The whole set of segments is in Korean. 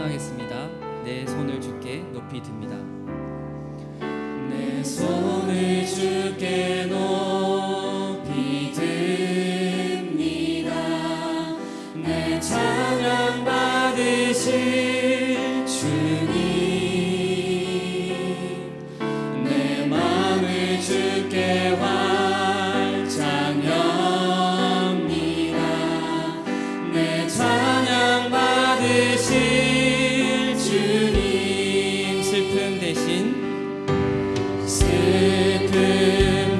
찬양하겠습니다. 내 손을 주께 높이 듭니다. 내 손을 주께 높이 듭니다. 내 찬양 받으실 주님, 내 마음을 주께 활짝 엽니다. 내 찬양 받으실 주님, 슬픔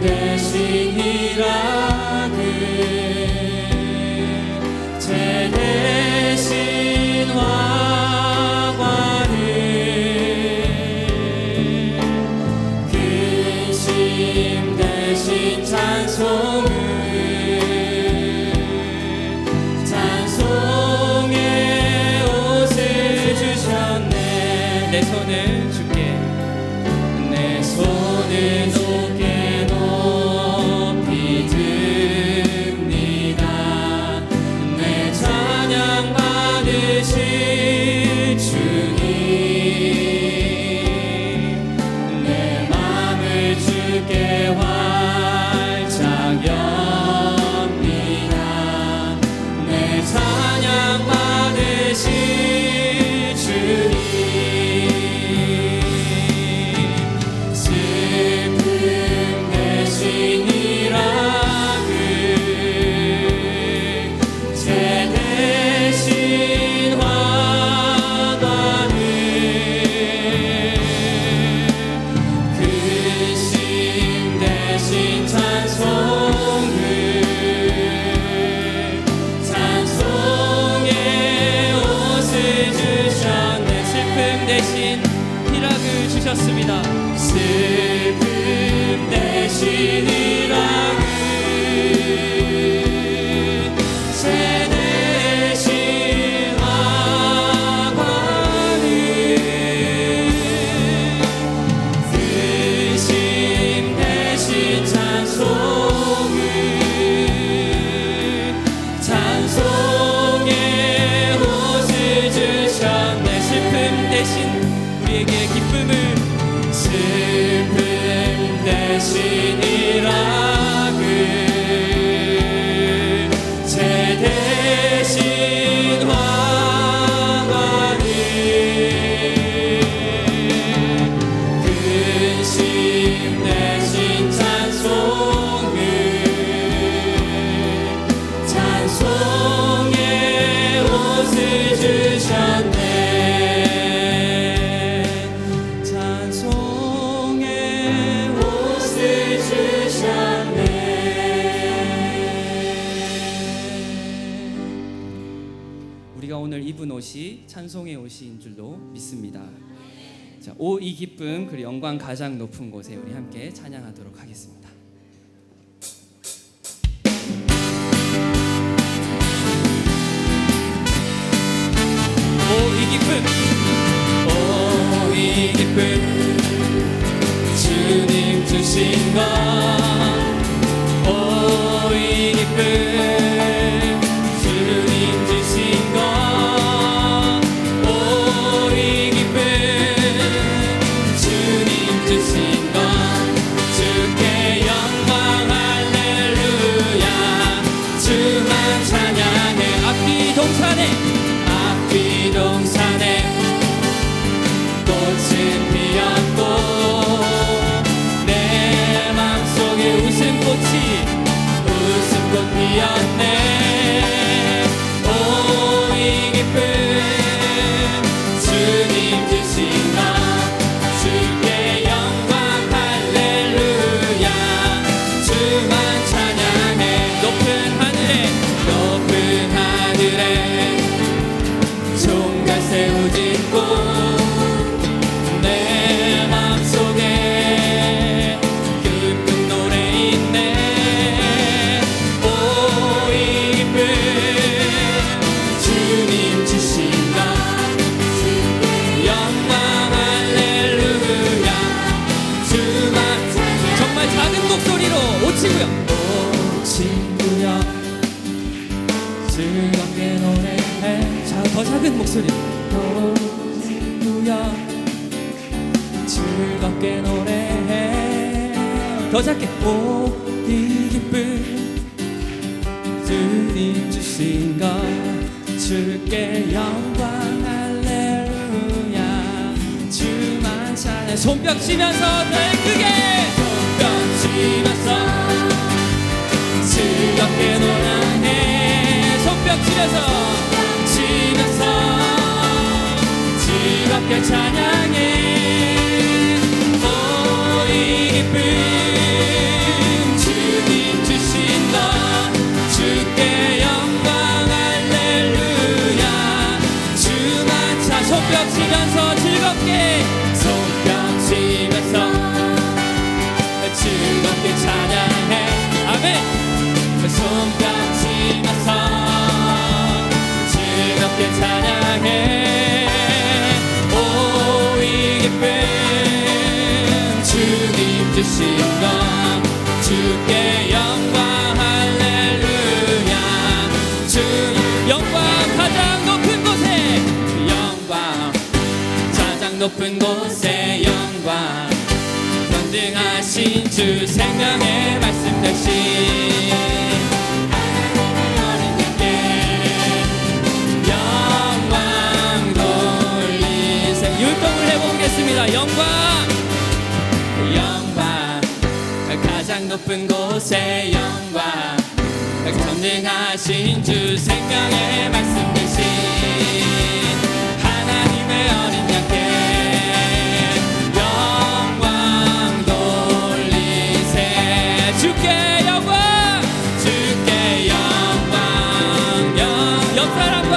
대신 희락을 제 대신 화관을 근심 대신 찬송의 옷을 주셨네. 내 손을 주께, 내 손을 높게 높이 듭니다. 내 찬양 받으실 주님, 내 맘을 주께 활짝 엽니다. 내 찬양 받으실 주님, 슬픔 대신 희락을 제 대신 화관을 근심 대신 찬송의 옷을 주셨네. 슬픔 대신 희락을 주셨습니다. 슬픔 대신 희락을 제 대신 화관을 근심 대신 찬송의 옷을 주셨네. 슬픔 대신 우리에게 기쁨을, 슬픔 대신 희락을 제 대신 화관을 근심 대신 찬송의 옷을 주셨네. 찬송의 옷을 주셨네. 우리가 오늘 입은 옷이 찬송의 옷인 줄로 믿습니다. 자, 오 이 기쁨 그리고 영광 가장 높은 곳에 우리 함께 찬양하도록 하겠습니다. 오 이 기쁨, 오 이 기쁨 주님 주신 것, 오 이 기쁨 주님 주신 것, 오 이 기쁨 주님 주신 것, 주께 영광 할렐루야. 주만 찬양해. 앞뒤 동산에 동산에 꽃은 피었고 내 맘속에 웃음꽃 피었네. 오 이 기쁨 주님 주신 것, 주께 영광 할렐루야. 주만 찬양해. 높은 하늘에 총갈새 우짓고 내 맘속에 기쁜 노래 있네. 오 이 기쁨 주님 주신 것, 영광 할렐루야. 주만 정말 작은 목소리로 오 친구야, 오 친구야 즐겁게 노래해. 자, 더 작은 목소리로 친구여 즐겁게 노래해. 더 작게. 오 이 기쁨 주님 주신 것 주께 영광 할렐루야. 주만 찬양. 손뼉 치면서 더 크게 손뼉 치면서 즐겁게 노래해. 손뼉 치면서 즐겁게 찬양해. 오 이 기쁨 주님 주신 것 주께 영광 할렐루야. 주만 찬. 손뼉 치면서 즐겁게 손뼉 치면서 즐겁게 찬양해. 아멘. 손뼉 치면서 즐겁게 찬양해. 오 이 기쁨 주님 주신 것 주께 영광 할렐루야. 주 영광 가장 높은 곳에 영광 가장 높은 곳에 영광 전능하신 주 생명의 말씀 대신 하나님의 어린 양께 영광 돌리세. 율동을 해보겠습니다. 영광 가장 높은 곳에 영광 전능하신 주 생명의 말씀 대신 하나님의 어린 양께 영광 돌리세. 주께 영광 주께 영광 옆 사람과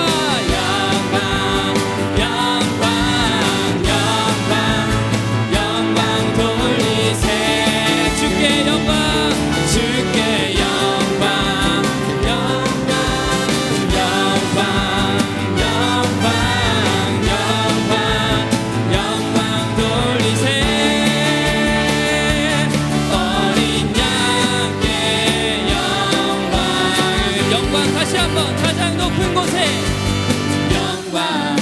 영광 돌리세. 주께 영광 주께 영광 돌리세. 어린 양께 영광 다시 한번 가장 높은 곳에 영광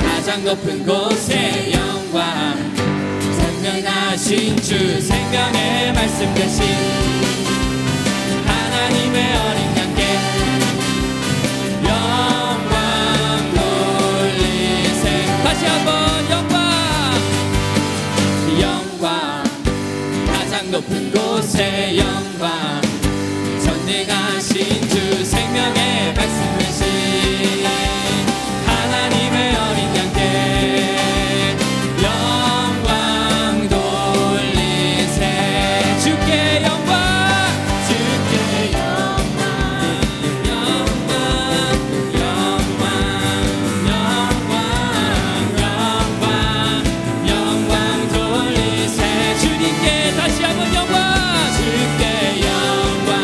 가장 높은 곳에 영광 전능하신 주 생명의 말씀 대신 하나님의 어린 양께 영광 돌리세. 다시 한번 영광 가장 높은 곳에 영광 전능하신 주 생명의 말씀 대신 하나님의 어린 양께 영광 돌리세. 주께 영광 주께 영광 돌리세. 주님께 다시 한번 영광 주께 영광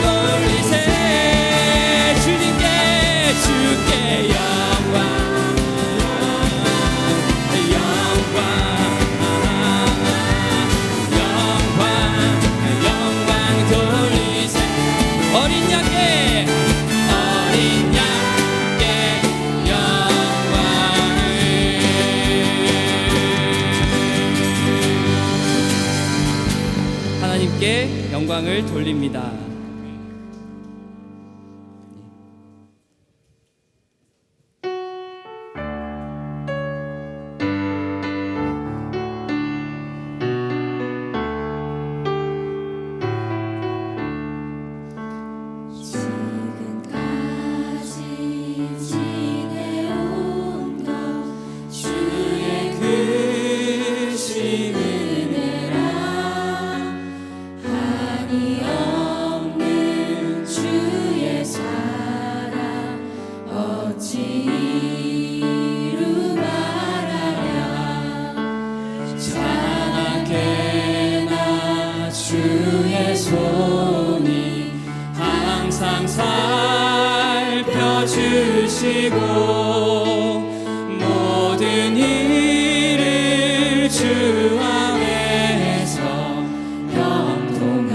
돌리세. 주님께 주께 영광 돌리세. 어린 양께 영광을. 하나님께 영광을 돌립니다. 지금까지 지내온 것 주의 크신 은혜라. 한이 없는 주의 사랑 어찌 이루 말하랴. 자나깨나 주의 손이 항상 살펴주시고 모든 일을 주 안에서 형통하게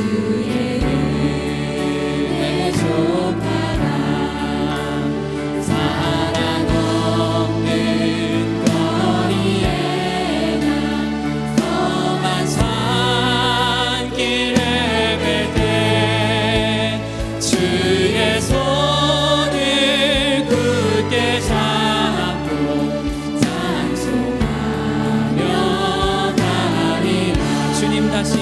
주의 은혜 좁아라 사랑 없는 거리에 나 험한 산길 헤맬 때 주의 손을 굳게 잡고 찬송하며 가리라 주님 다시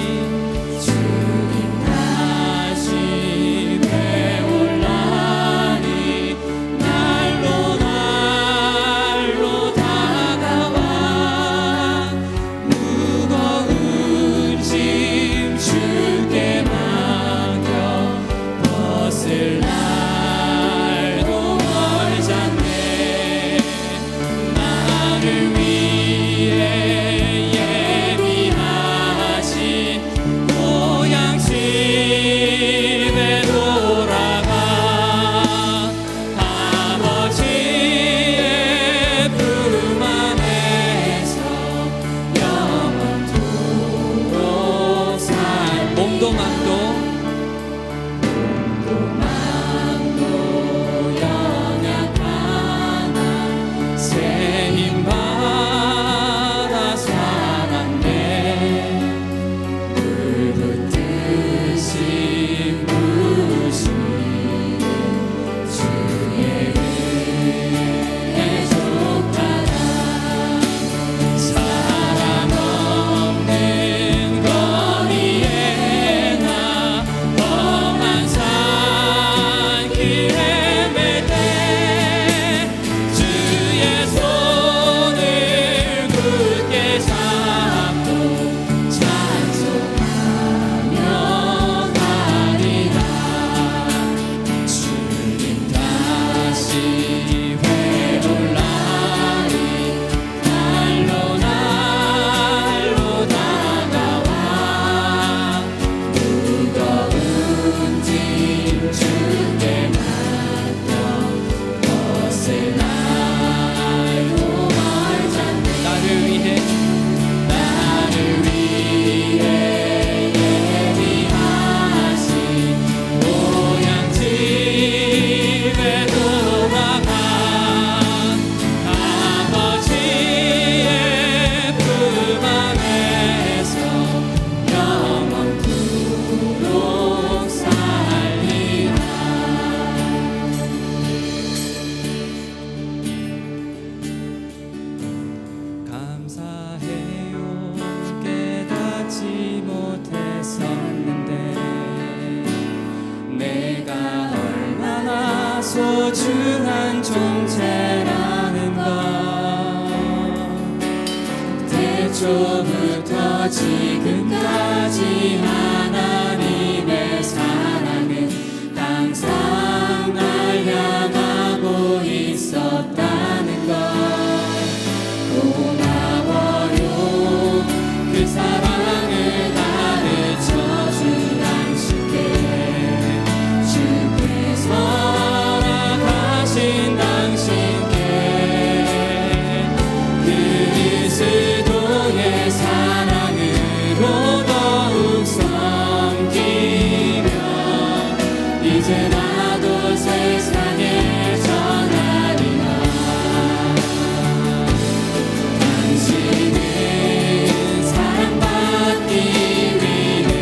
회올라니 날로 다가와 무거운 짐 주께 맡겨 벗을 날도 멀잖네 나를 위해 예비하신 고향집에 돌아가 아버지의 품 안에서 영원토록 살 몸도 마음도 연약하나 새 힘 받아 살았네 물 붓듯이 부으신 주의 은혜 좁아라 사랑 없는 거리에 나 험한 산길 헤맬 때 주의 손을 굳게 잡고 찬송하며 가리라 주님 다시 회올라니 날로 다가와 무거운 짐 주께 맡겨 벗을 날도 멀잖네 나를 위해 예비하신 고향집에 돌아가 아버지의 품 안에서 영원토록 살리라 감사해요 깨닫지 못했었는데 내가 얼마나 소중한 존재라는 것 태초부터 지금까지 하나님의 사랑은 항상 날 향하고 있었다는 것 고마워요 그 사랑을 가르쳐준 당신께 주께서 허락하신 당신께 그리스도의 사랑으로 더욱 섬기며 이제 나도 세상에 전하리라 당신은 사랑받기 위해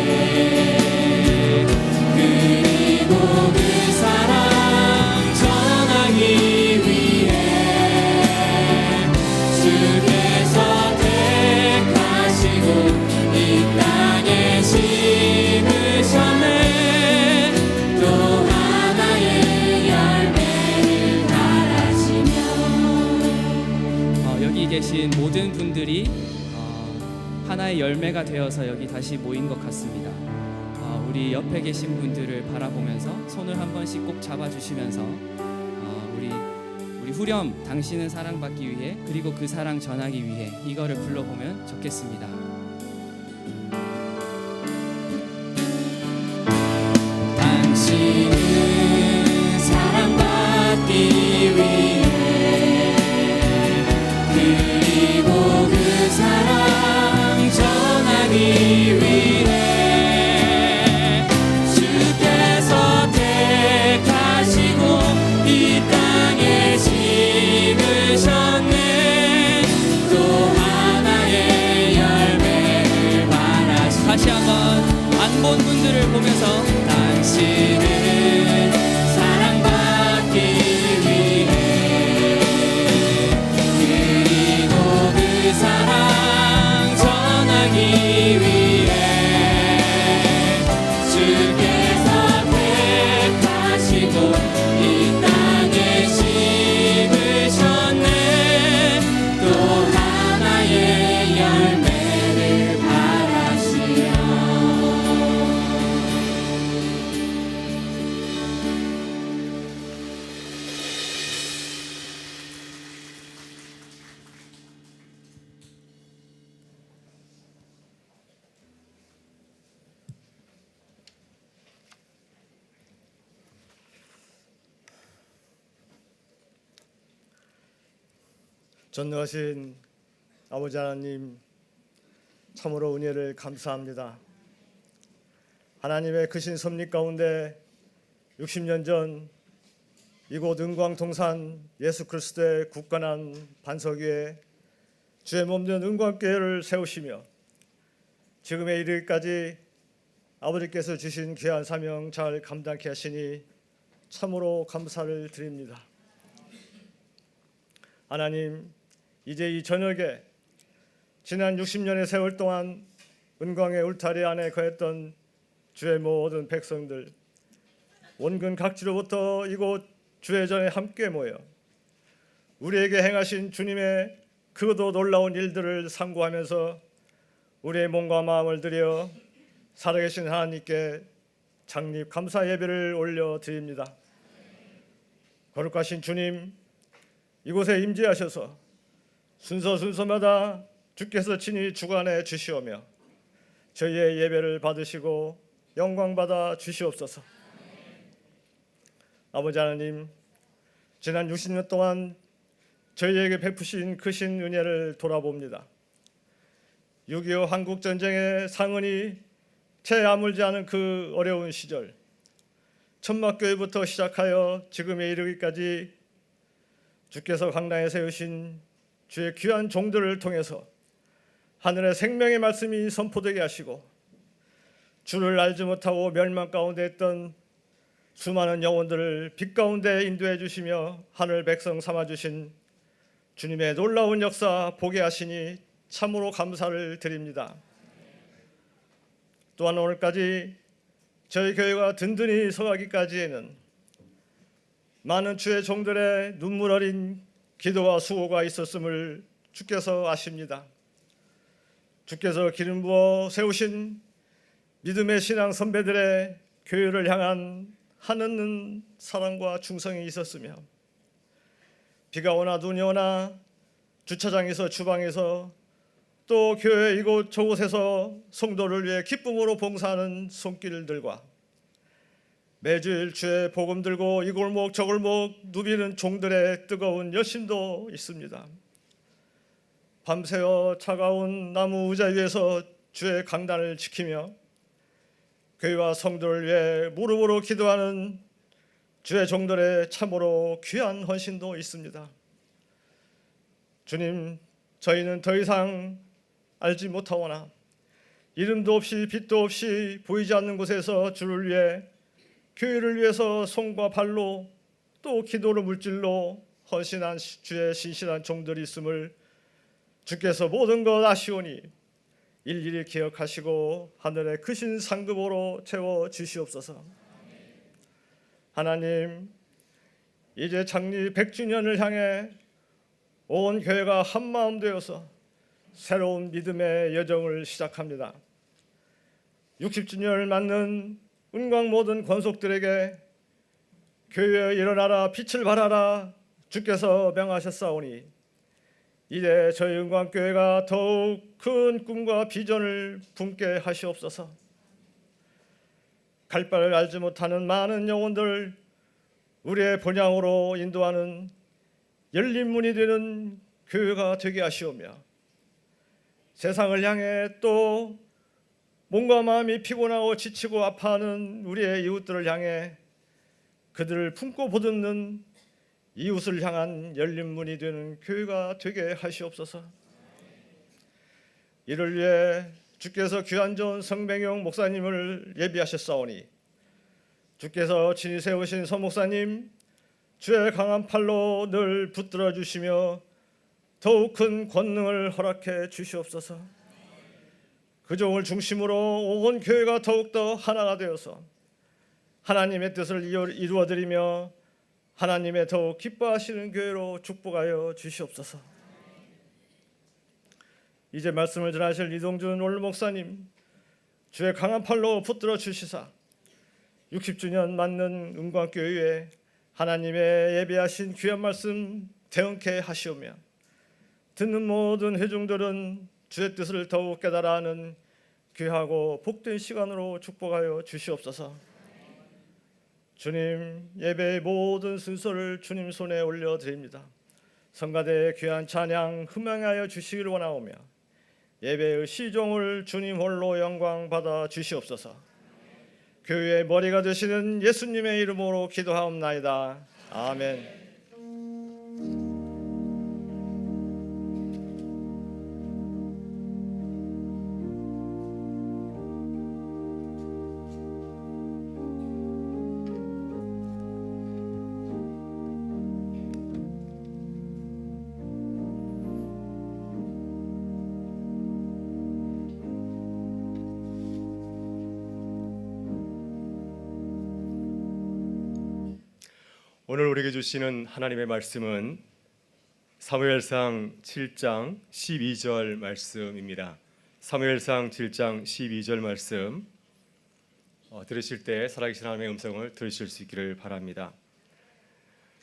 그리고 그 사랑 전하기 위해 주께서 택하시고 이 땅에 심으셨네 또 하나의 열매를 달아시며 여기 계신 모든 분들이 하나의 열매가 되어서 여기 다시 모인 것 같습니다. 우리 옆에 계신 분들을 바라보면서 손을 한 번씩 꼭 잡아주시면서 우리 후렴 당신은 사랑받기 위해 그리고 그 사랑 전하기 위해 이거를 불러보면 좋겠습니다. 당신은 사랑받기 위해 그리고 그 사랑 전하기 위해 부르면서 당신은 사랑받기 위해 그리고 그 사랑 전하기 위해 주께서 택하시고 이 땅에 심으셨네. 또 하나의 열매를 바라시며 전능하신 아버지 하나님, 참으로 은혜를 감사합니다. 하나님의 크신 섭리 가운데 60년 전 이곳 은광동산 예수 그리스도의 굳건한 반석 위에 주의 몸된 은광교회를 세우시며 지금에 이르기까지 아버지께서 주신 귀한 사명 잘 감당케 하시니 참으로 감사를 드립니다. 하나님, 이제 이 저녁에 지난 60년의 세월 동안 은광의 울타리 안에 거했던 주의 모든 백성들, 원근 각지로부터 이곳 주의 전에 함께 모여 우리에게 행하신 주님의 그도 놀라운 일들을 상고하면서 우리의 몸과 마음을 들여 살아계신 하나님께 장립 감사 예배를 올려드립니다. 거룩하신 주님, 이곳에 임재하셔서 순서마다 주께서 친히 주관해 주시오며 저희의 예배를 받으시고 영광받아 주시옵소서. 아버지 하나님, 지난 60년 동안 저희에게 베푸신 크신 은혜를 돌아봅니다. 6.25 한국전쟁의 상흔이 채 아물지 않은 그 어려운 시절, 천막교회부터 시작하여 지금에 이르기까지 주께서 강단에 세우신 주의 귀한 종들을 통해서 하늘의 생명의 말씀이 선포되게 하시고 주를 알지 못하고 멸망 가운데 있던 수많은 영혼들을 빛 가운데 인도해 주시며 하늘 백성 삼아 주신 주님의 놀라운 역사 보게 하시니 참으로 감사를 드립니다. 또한 오늘까지 저희 교회가 든든히 서가기까지에는 많은 주의 종들의 눈물 어린 기도와 수고가 있었음을 주께서 아십니다. 주께서 기름 부어 세우신 믿음의 신앙 선배들의 교회를 향한 한없는 사랑과 충성이 있었으며 비가 오나 눈이 오나 주차장에서 주방에서 또 교회 이곳 저곳에서 성도를 위해 기쁨으로 봉사하는 손길들과 매주일 주의 복음 들고 이 골목 저 골목 누비는 종들의 뜨거운 열심도 있습니다. 밤새워 차가운 나무 의자 위에서 주의 강단을 지키며 교회와 성도를 위해 무릎으로 기도하는 주의 종들의 참으로 귀한 헌신도 있습니다. 주님, 저희는 더 이상 알지 못하오나 이름도 없이 빛도 없이 보이지 않는 곳에서 주를 위해 교회를 위해서 손과 발로 또 기도로 물질로 헌신한 주의 신실한 종들이 있음을 주께서 모든 것 아시오니 일일이 기억하시고 하늘의 크신 상급으로 채워 주시옵소서. 하나님, 이제 창립 100주년을 향해 온 교회가 한마음 되어서 새로운 믿음의 여정을 시작합니다. 60주년을 맞는 은광 모든 권속들에게 교회에 일어나라 빛을 발하라 주께서 명하셨사오니 이제 저희 은광교회가 더욱 큰 꿈과 비전을 품게 하시옵소서. 갈 바를 알지 못하는 많은 영혼들 우리의 본향으로 인도하는 열린 문이 되는 교회가 되게 하시오며 세상을 향해 또 몸과 마음이 피곤하고 지치고 아파하는 우리의 이웃들을 향해 그들을 품고 보듬는 이웃을 향한 열린 문이 되는 교회가 되게 하시옵소서. 이를 위해 주께서 귀한 존 성병용 목사님을 예비하셨사오니 주께서 친히 세우신 서 목사님 주의 강한 팔로 늘 붙들어 주시며 더욱 큰 권능을 허락해 주시옵소서. 그 종을 중심으로 온 교회가 더욱더 하나가 되어서 하나님의 뜻을 이루어드리며 하나님의 더욱 기뻐하시는 교회로 축복하여 주시옵소서. 이제 말씀을 전하실 이동준 올 목사님 주의 강한 팔로 붙들어 주시사 60주년 맞는 은광교회에 하나님의 예비하신 귀한 말씀 대언케 하시오며 듣는 모든 회중들은 주의 뜻을 더욱 깨달아 하는 귀하고 복된 시간으로 축복하여 주시옵소서. 주님, 예배의 모든 순서를 주님 손에 올려드립니다. 성가대의 귀한 찬양 흠양하여 주시기를 원하오며 예배의 시종을 주님 홀로 영광 받아 주시옵소서. 교회의 머리가 되시는 예수님의 이름으로 기도하옵나이다. 아멘. 오늘 우리에게 주시는 하나님의 말씀은 사무엘상 7장 12절 말씀입니다. 사무엘상 7장 12절 말씀 들으실 때 살아계신 하나님의 음성을 들으실 수 있기를 바랍니다.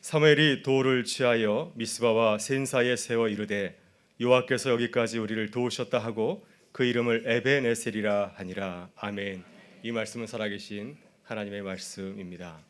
사무엘이 도를 취하여 미스바와 센사에 세워 이르되 여호와께서 여기까지 우리를 도우셨다 하고 그 이름을 에벤에셀이라 하니라. 아멘. 이 말씀은 살아계신 하나님의 말씀입니다.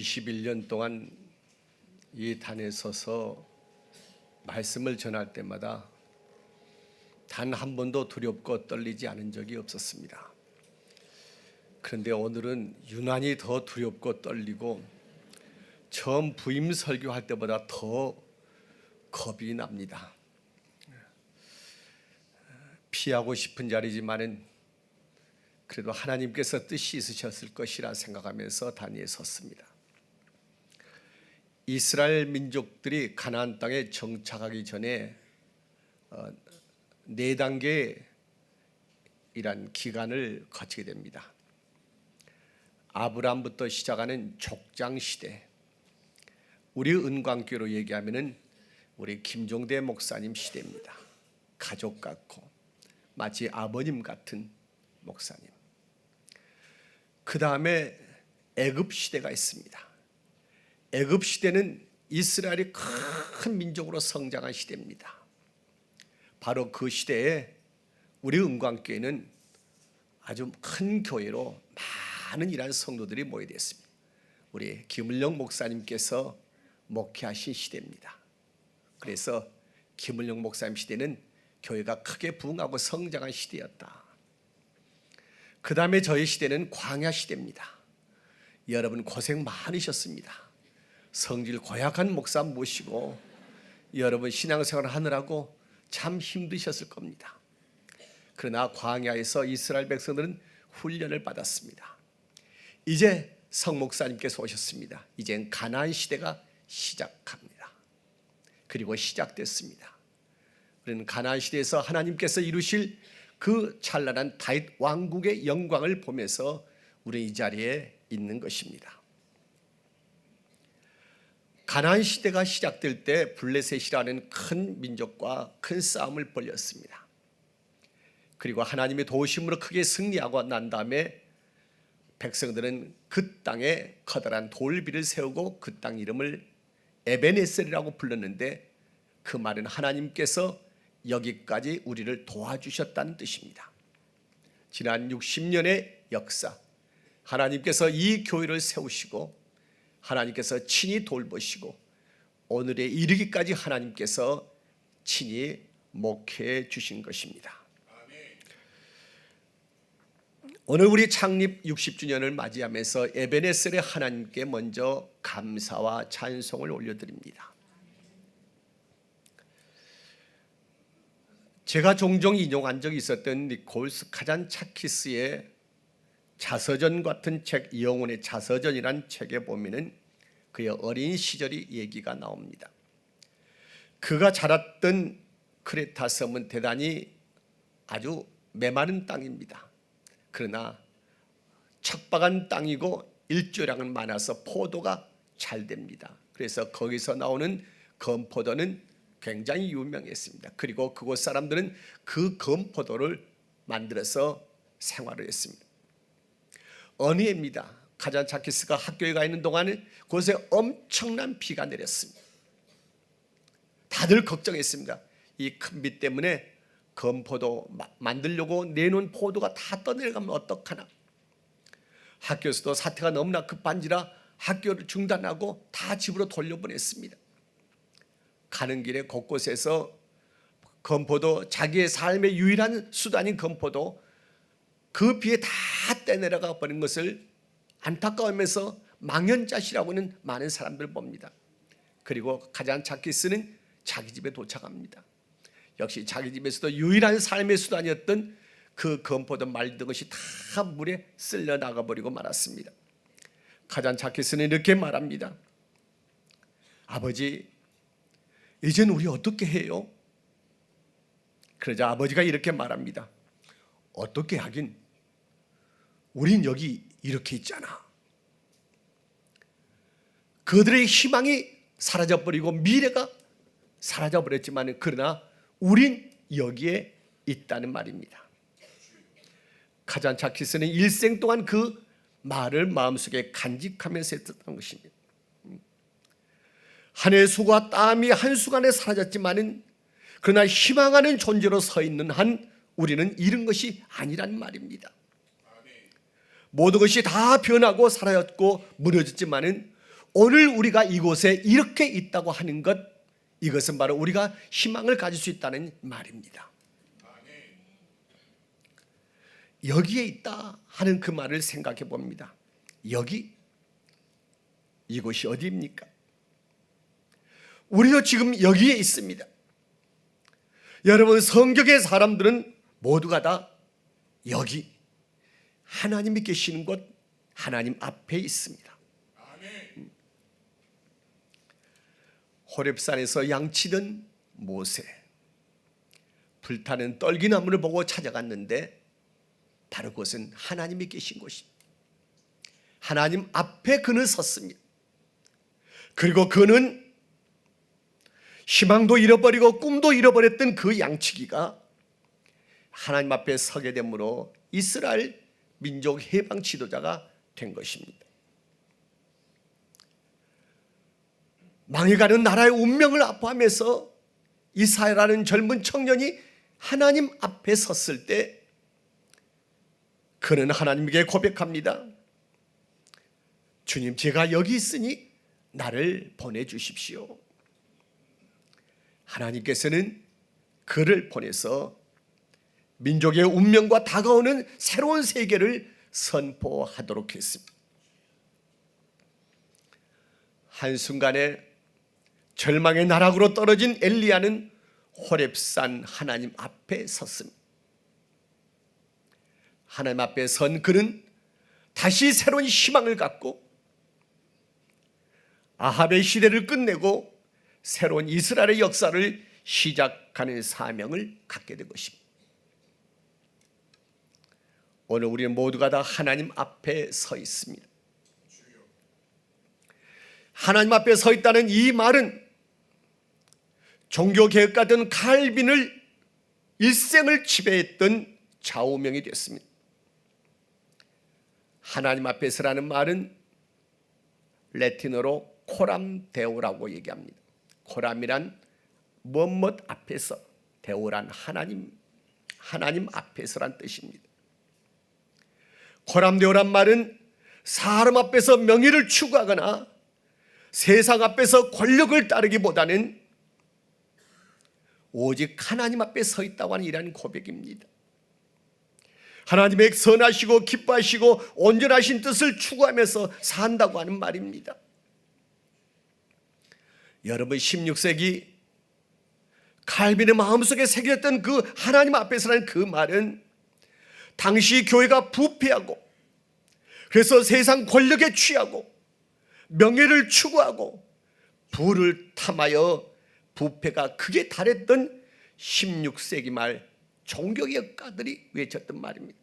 21년 동안 이 단에 서서 말씀을 전할 때마다 단 한 번도 두렵고 떨리지 않은 적이 없었습니다. 그런데 오늘은 유난히 더 두렵고 떨리고 처음 부임 설교할 때보다 더 겁이 납니다. 피하고 싶은 자리지만은 그래도 하나님께서 뜻이 있으셨을 것이라 생각하면서 단위에 섰습니다. 이스라엘 민족들이 가나안 땅에 정착하기 전에 4단계이란 기간을 거치게 됩니다. 아브라함부터 시작하는 족장 시대, 우리 은광교로 얘기하면은 우리 김종대 목사님 시대입니다. 가족 같고 마치 아버님 같은 목사님. 그 다음에 애굽 시대가 있습니다. 애굽 시대는 이스라엘이 큰 민족으로 성장한 시대입니다. 바로 그 시대에 우리 은광교회는 아주 큰 교회로 많은 이란 성도들이 모여있습니다. 우리 김을영 목사님께서 목회하신 시대입니다. 그래서 김을영 목사님 시대는 교회가 크게 부흥하고 성장한 시대였다. 그 다음에 저희 시대는 광야 시대입니다. 여러분 고생 많으셨습니다. 성질 고약한 목사 모시고 여러분 신앙생활 하느라고 참 힘드셨을 겁니다. 그러나 광야에서 이스라엘 백성들은 훈련을 받았습니다. 이제 성 목사님께서 오셨습니다. 이젠 가나안 시대가 시작합니다. 그리고 시작됐습니다. 우리는 가나안 시대에서 하나님께서 이루실 그 찬란한 다윗 왕국의 영광을 보면서 우리 이 자리에 있는 것입니다. 가나안 시대가 시작될 때 블레셋이라는 큰 민족과 큰 싸움을 벌였습니다. 그리고 하나님의 도우심으로 크게 승리하고 난 다음에 백성들은 그 땅에 커다란 돌비를 세우고 그 땅 이름을 에베네셀이라고 불렀는데 그 말은 하나님께서 여기까지 우리를 도와주셨다는 뜻입니다. 지난 60년의 역사, 하나님께서 이 교회를 세우시고 하나님께서 친히 돌보시고 오늘에 이르기까지 하나님께서 친히 목회해 주신 것입니다. 오늘 우리 창립 60주년을 맞이하면서 에베네셀의 하나님께 먼저 감사와 찬송을 올려드립니다. 제가 종종 인용한 적이 있었던 니콜스 카잔차키스의 자서전 같은 책, 영혼의 자서전이란 책에 보면은 그의 어린 시절이 얘기가 나옵니다. 그가 자랐던 크레타 섬은 대단히 아주 메마른 땅입니다. 그러나 척박한 땅이고 일조량은 많아서 포도가 잘 됩니다. 그래서 거기서 나오는 건포도는 굉장히 유명했습니다. 그리고 그곳 사람들은 그 건포도를 만들어서 생활을 했습니다. 어느 해입니다. 카잔차키스가 학교에 가 있는 동안에 그곳에 엄청난 비가 내렸습니다. 다들 걱정했습니다. 이 큰 비 때문에 건포도 만들려고 내놓은 포도가 다 떠내려가면 어떡하나. 학교에서도 사태가 너무나 급한지라 학교를 중단하고 다 집으로 돌려보냈습니다. 가는 길에 곳곳에서 건포도, 자기의 삶의 유일한 수단인 건포도 그 비에 다 떼내려가 버린 것을 안타까워하면서 망연자실하고는 많은 사람들 봅니다. 그리고 카잔차키스는 자기 집에 도착합니다. 역시 자기 집에서도 유일한 삶의 수단이었던 그 건포도 말든 것이 다 물에 쓸려 나가버리고 말았습니다. 카잔차키스는 이렇게 말합니다. 아버지, 이젠 우리 어떻게 해요? 그러자 아버지가 이렇게 말합니다. 어떻게 하긴, 우린 여기 이렇게 있잖아. 그들의 희망이 사라져버리고 미래가 사라져버렸지만 그러나 우린 여기에 있다는 말입니다. 카잔차키스는 일생 동안 그 말을 마음속에 간직하면서 했던 것입니다. 한 해의 수고와 땀이 한순간에 사라졌지만은 그러나 희망하는 존재로 서 있는 한 우리는 잃은 것이 아니란 말입니다. 모든 것이 다 변하고 사라졌고 무너졌지만은 오늘 우리가 이곳에 이렇게 있다고 하는 것, 이것은 바로 우리가 희망을 가질 수 있다는 말입니다. 여기에 있다 하는 그 말을 생각해 봅니다. 여기, 이곳이 어디입니까? 우리도 지금 여기에 있습니다. 여러분, 성경의 사람들은 모두가 다 여기 하나님이 계시는 곳, 하나님 앞에 있습니다. 호렙산에서 양치던 모세, 불타는 떨기나무를 보고 찾아갔는데 바로 그것은 하나님이 계신 곳입니다. 하나님 앞에 그는 섰습니다. 그리고 그는 희망도 잃어버리고 꿈도 잃어버렸던 그 양치기가 하나님 앞에 서게 되므로 이스라엘 민족 해방 지도자가 된 것입니다. 망해가는 나라의 운명을 아파하면서 이사야라는 젊은 청년이 하나님 앞에 섰을 때 그는 하나님에게 고백합니다. 주님, 제가 여기 있으니 나를 보내주십시오. 하나님께서는 그를 보내서 민족의 운명과 다가오는 새로운 세계를 선포하도록 했습니다. 한순간에 절망의 나락으로 떨어진 엘리야는 호렙산 하나님 앞에 섰습니다. 하나님 앞에 선 그는 다시 새로운 희망을 갖고 아합의 시대를 끝내고 새로운 이스라엘의 역사를 시작하는 사명을 갖게 된 것입니다. 오늘 우리는 모두가 다 하나님 앞에 서 있습니다. 하나님 앞에 서 있다는 이 말은 종교개혁 같은 칼빈을 일생을 지배했던 좌우명이 됐습니다. 하나님 앞에 서라는 말은 라틴어로 코람 데오라고 얘기합니다. 코람이란 무엇 앞에서, 데오란 하나님 앞에서란 뜻입니다. 코람 데오란 말은 사람 앞에서 명예를 추구하거나 세상 앞에서 권력을 따르기보다는 오직 하나님 앞에 서 있다고 하는 이러한 고백입니다. 하나님의 선하시고 기뻐하시고 온전하신 뜻을 추구하면서 산다고 하는 말입니다. 여러분, 16세기 칼빈의 마음속에 새겨졌던 그 하나님 앞에서라는 그 말은 당시 교회가 부패하고 그래서 세상 권력에 취하고 명예를 추구하고 부를 탐하여 부패가 크게 달했던 16세기 말 종교개혁가들이 외쳤던 말입니다.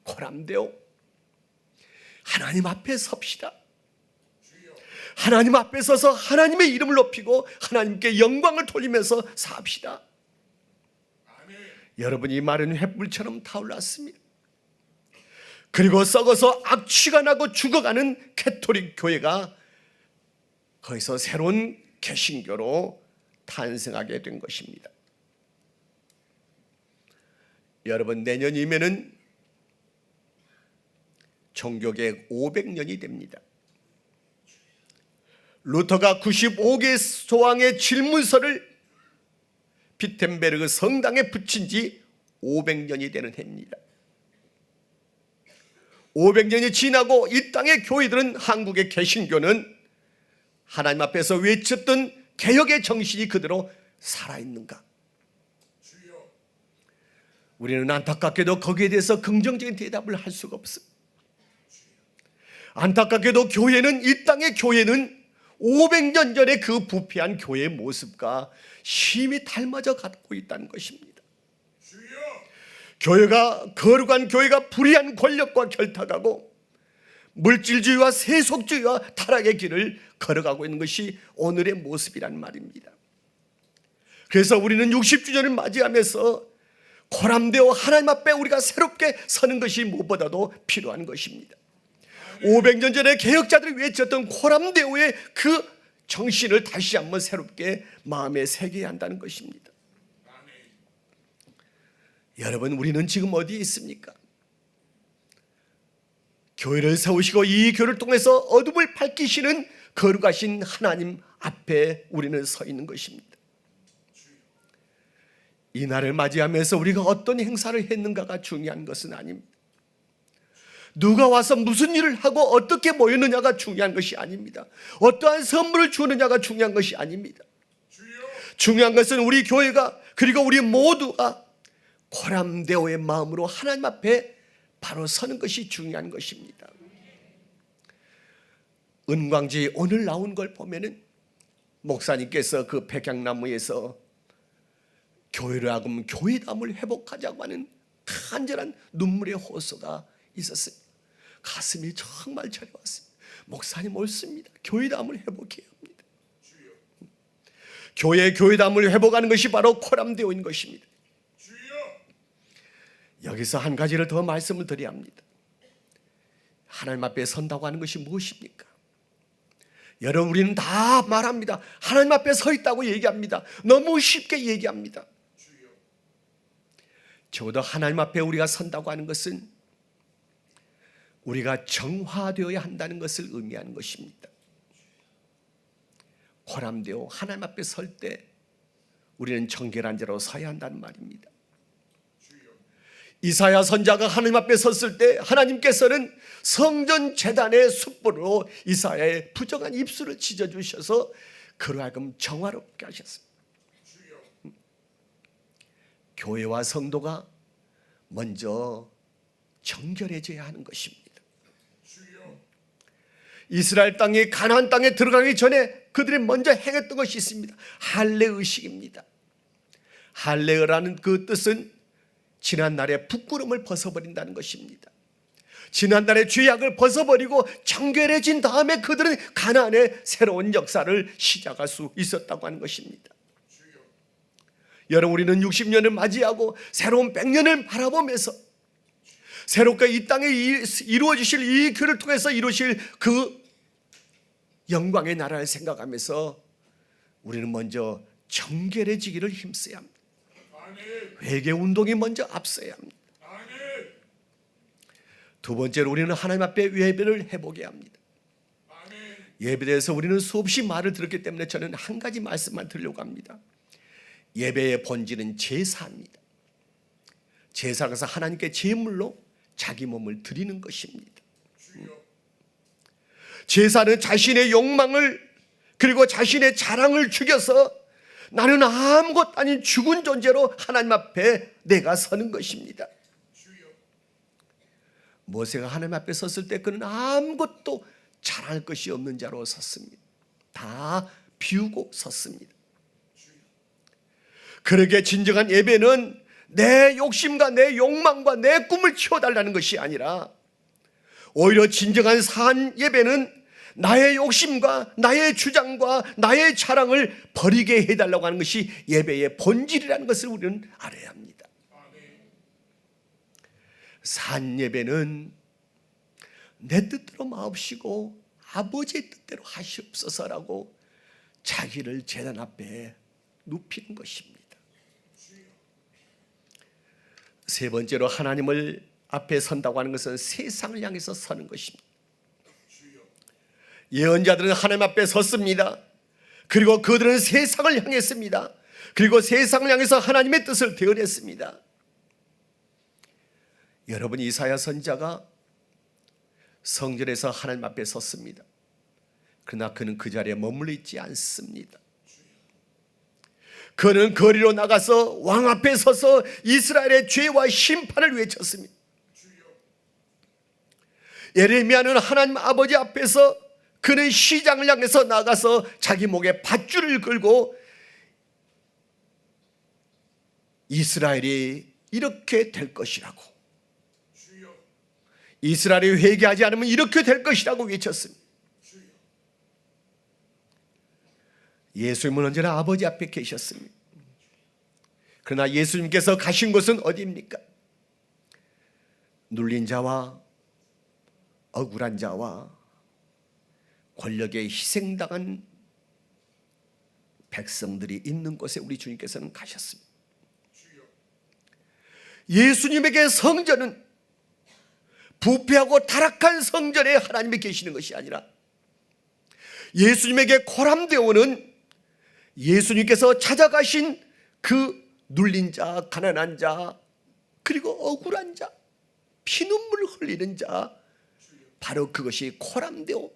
코람데오, 하나님 앞에 섭시다. 하나님 앞에 서서 하나님의 이름을 높이고 하나님께 영광을 돌리면서 삽시다. 여러분, 이 말은 횃불처럼 타올랐습니다. 그리고 썩어서 악취가 나고 죽어가는 캐토릭 교회가 거기서 새로운 개신교로 탄생하게 된 것입니다. 여러분, 내년이면은 종교개혁 500년이 됩니다. 루터가 95개 소왕의 질문서를 비텐베르그 성당에 붙인 지 500년이 되는 해입니다. 500년이 지나고 이 땅의 교회들은, 한국의 개신교는 하나님 앞에서 외쳤던 개혁의 정신이 그대로 살아있는가? 우리는 안타깝게도 거기에 대해서 긍정적인 대답을 할 수가 없습니다. 안타깝게도 교회는, 이 땅의 교회는 500년 전에 그 부패한 교회의 모습과 심히 닮아져 갖고 있다는 것입니다. 교회가, 거룩한 교회가 불의한 권력과 결탁하고 물질주의와 세속주의와 타락의 길을 걸어가고 있는 것이 오늘의 모습이란 말입니다. 그래서 우리는 60주년을 맞이하면서 코람데오, 하나님 앞에 우리가 새롭게 서는 것이 무엇보다도 필요한 것입니다. 500년 전에 개혁자들이 외쳤던 코람데오의 그 정신을 다시 한번 새롭게 마음에 새겨야 한다는 것입니다. 여러분, 우리는 지금 어디에 있습니까? 교회를 세우시고 이 교회를 통해서 어둠을 밝히시는 거룩하신 하나님 앞에 우리는 서 있는 것입니다. 이 날을 맞이하면서 우리가 어떤 행사를 했는가가 중요한 것은 아닙니다. 누가 와서 무슨 일을 하고 어떻게 모였느냐가 중요한 것이 아닙니다. 어떠한 선물을 주느냐가 중요한 것이 아닙니다. 중요한 것은 우리 교회가 그리고 우리 모두가 고람대오의 마음으로 하나님 앞에 바로 서는 것이 중요한 것입니다. 은광지 오늘 나온 걸 보면은 목사님께서 그 백향나무에서 교회를 하금 교회담을 회복하자고 하는 간절한 눈물의 호소가 있었습니다. 가슴이 정말 저려왔습니다. 목사님 옳습니다. 교회담을 회복해야 합니다. 교회담을 회복하는 것이 바로 코람데오인 것입니다. 여기서 한 가지를 더 말씀을 드려야 합니다. 하나님 앞에 선다고 하는 것이 무엇입니까? 여러분, 우리는 다 말합니다. 하나님 앞에 서 있다고 얘기합니다. 너무 쉽게 얘기합니다. 적어도 하나님 앞에 우리가 선다고 하는 것은 우리가 정화되어야 한다는 것을 의미하는 것입니다. 고람되어 하나님 앞에 설 때 우리는 정결한 자로 서야 한다는 말입니다. 이사야 선자가 하나님 앞에 섰을 때 하나님께서는 성전 제단의 숯불로 이사야의 부정한 입술을 찢어주셔서 그로 하여금 정화롭게 하셨습니다. 교회와 성도가 먼저 정결해져야 하는 것입니다. 이스라엘 땅이 가나안 땅에 들어가기 전에 그들이 먼저 행했던 것이 있습니다. 할례의식입니다. 할례라는 그 뜻은 지난날의 부끄러움을 벗어버린다는 것입니다. 지난날의 죄악을 벗어버리고 정결해진 다음에 그들은 가나안의 새로운 역사를 시작할 수 있었다고 하는 것입니다. 여러분, 우리는 60년을 맞이하고 새로운 100년을 바라보면서 새롭게 이 땅에 이루어지실 이 교회를 통해서 이루실 그 영광의 나라를 생각하면서 우리는 먼저 정결해지기를 힘써야 합니다. 회개 운동이 먼저 앞서야 합니다. 두 번째로 우리는 하나님 앞에 예배를 해보게 합니다. 예배에 대해서 우리는 수없이 말을 들었기 때문에 저는 한 가지 말씀만 드리려고 합니다. 예배의 본질은 제사입니다. 제사가서 하나님께 제물로 자기 몸을 드리는 것입니다. 제사는 자신의 욕망을 그리고 자신의 자랑을 죽여서 나는 아무것도 아닌 죽은 존재로 하나님 앞에 내가 서는 것입니다. 모세가 하나님 앞에 섰을 때 그는 아무것도 자랑할 것이 없는 자로 섰습니다. 다 비우고 섰습니다. 그러게 진정한 예배는 내 욕심과 내 욕망과 내 꿈을 채워달라는 것이 아니라 오히려 진정한 산 예배는 나의 욕심과 나의 주장과 나의 자랑을 버리게 해달라고 하는 것이 예배의 본질이라는 것을 우리는 알아야 합니다. 산 예배는 내 뜻대로 마옵시고 아버지의 뜻대로 하시옵소서라고 자기를 제단 앞에 눕히는 것입니다. 세 번째로 하나님을 앞에 선다고 하는 것은 세상을 향해서 서는 것입니다. 예언자들은 하나님 앞에 섰습니다. 그리고 그들은 세상을 향했습니다. 그리고 세상을 향해서 하나님의 뜻을 대언했습니다. 여러분, 이사야 선자가 성전에서 하나님 앞에 섰습니다. 그러나 그는 그 자리에 머물러 있지 않습니다. 그는 거리로 나가서 왕 앞에 서서 이스라엘의 죄와 심판을 외쳤습니다. 예레미야는 하나님 아버지 앞에서 그는 시장을 향해서 나가서 자기 목에 밧줄을 걸고 이스라엘이 이렇게 될 것이라고, 이스라엘이 회개하지 않으면 이렇게 될 것이라고 외쳤습니다. 예수님은 언제나 아버지 앞에 계셨습니다. 그러나 예수님께서 가신 곳은 어디입니까? 눌린 자와 억울한 자와 권력에 희생당한 백성들이 있는 곳에 우리 주님께서는 가셨습니다. 예수님에게 성전은 부패하고 타락한 성전에 하나님이 계시는 것이 아니라 예수님에게 코람데오 오는 예수님께서 찾아가신 그 눌린 자, 가난한 자, 그리고 억울한 자, 피눈물을 흘리는 자, 바로 그것이 코람데오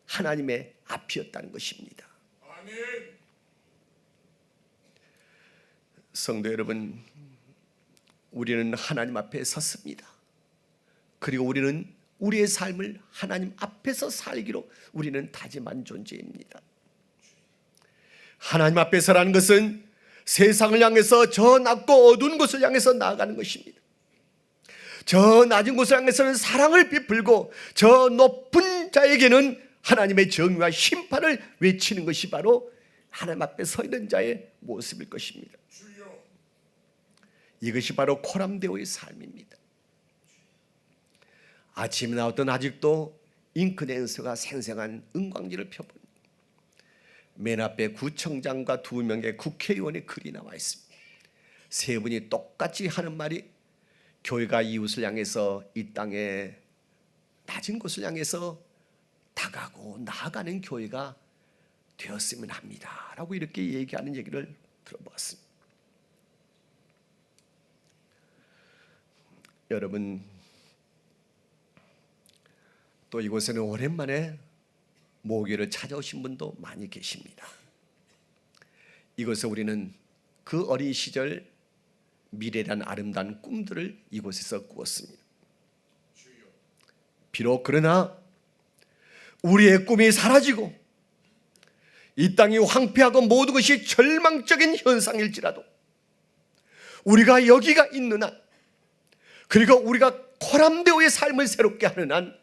하나님의 앞이었다는 것입니다. 성도 여러분, 우리는 하나님 앞에 섰습니다. 그리고 우리는 우리의 삶을 하나님 앞에서 살기로 우리는 다짐한 존재입니다. 하나님 앞에 서라는 것은 세상을 향해서 저 낮고 어두운 곳을 향해서 나아가는 것입니다. 저 낮은 곳을 향해서는 사랑을 베풀고 저 높은 자에게는 하나님의 정의와 심판을 외치는 것이 바로 하나님 앞에 서 있는 자의 모습일 것입니다. 이것이 바로 코람데오의 삶입니다. 아침에 나왔던 아직도 잉크댄서가 생생한 은광지를 펴봅니다. 맨 앞에 구청장과 2명의 국회의원의 글이 나와 있습니다. 세 분이 똑같이 하는 말이 교회가 이웃을 향해서 이 땅에 낮은 곳을 향해서 다가고 나아가는 교회가 되었으면 합니다 라고 이렇게 얘기하는 얘기를 들어보았습니다. 여러분, 또 이곳에는 오랜만에 모교를 찾아오신 분도 많이 계십니다. 이곳에 우리는 그 어린 시절 미래란 아름다운 꿈들을 이곳에서 꾸었습니다. 비록 그러나 우리의 꿈이 사라지고 이 땅이 황폐하고 모든 것이 절망적인 현상일지라도 우리가 여기가 있는 한, 그리고 우리가 코람데오의 삶을 새롭게 하는 한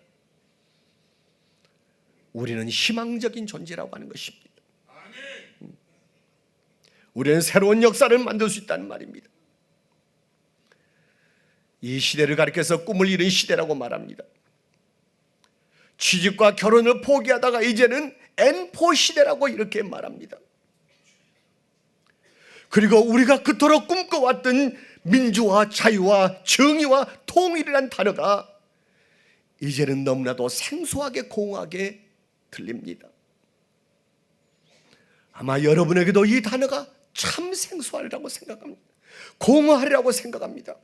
우리는 희망적인 존재라고 하는 것입니다. 우리는 새로운 역사를 만들 수 있다는 말입니다. 이 시대를 가리켜서 꿈을 이룬 시대라고 말합니다. 취직과 결혼을 포기하다가 이제는 N4 시대라고 이렇게 말합니다. 그리고 우리가 그토록 꿈꿔왔던 민주와 자유와 정의와 통일이란 단어가 이제는 너무나도 생소하게 공허하게 들립니다. 아마 여러분에게도 이 단어가 참 생소하리라고 생각합니다. 공허하리라고 생각합니다.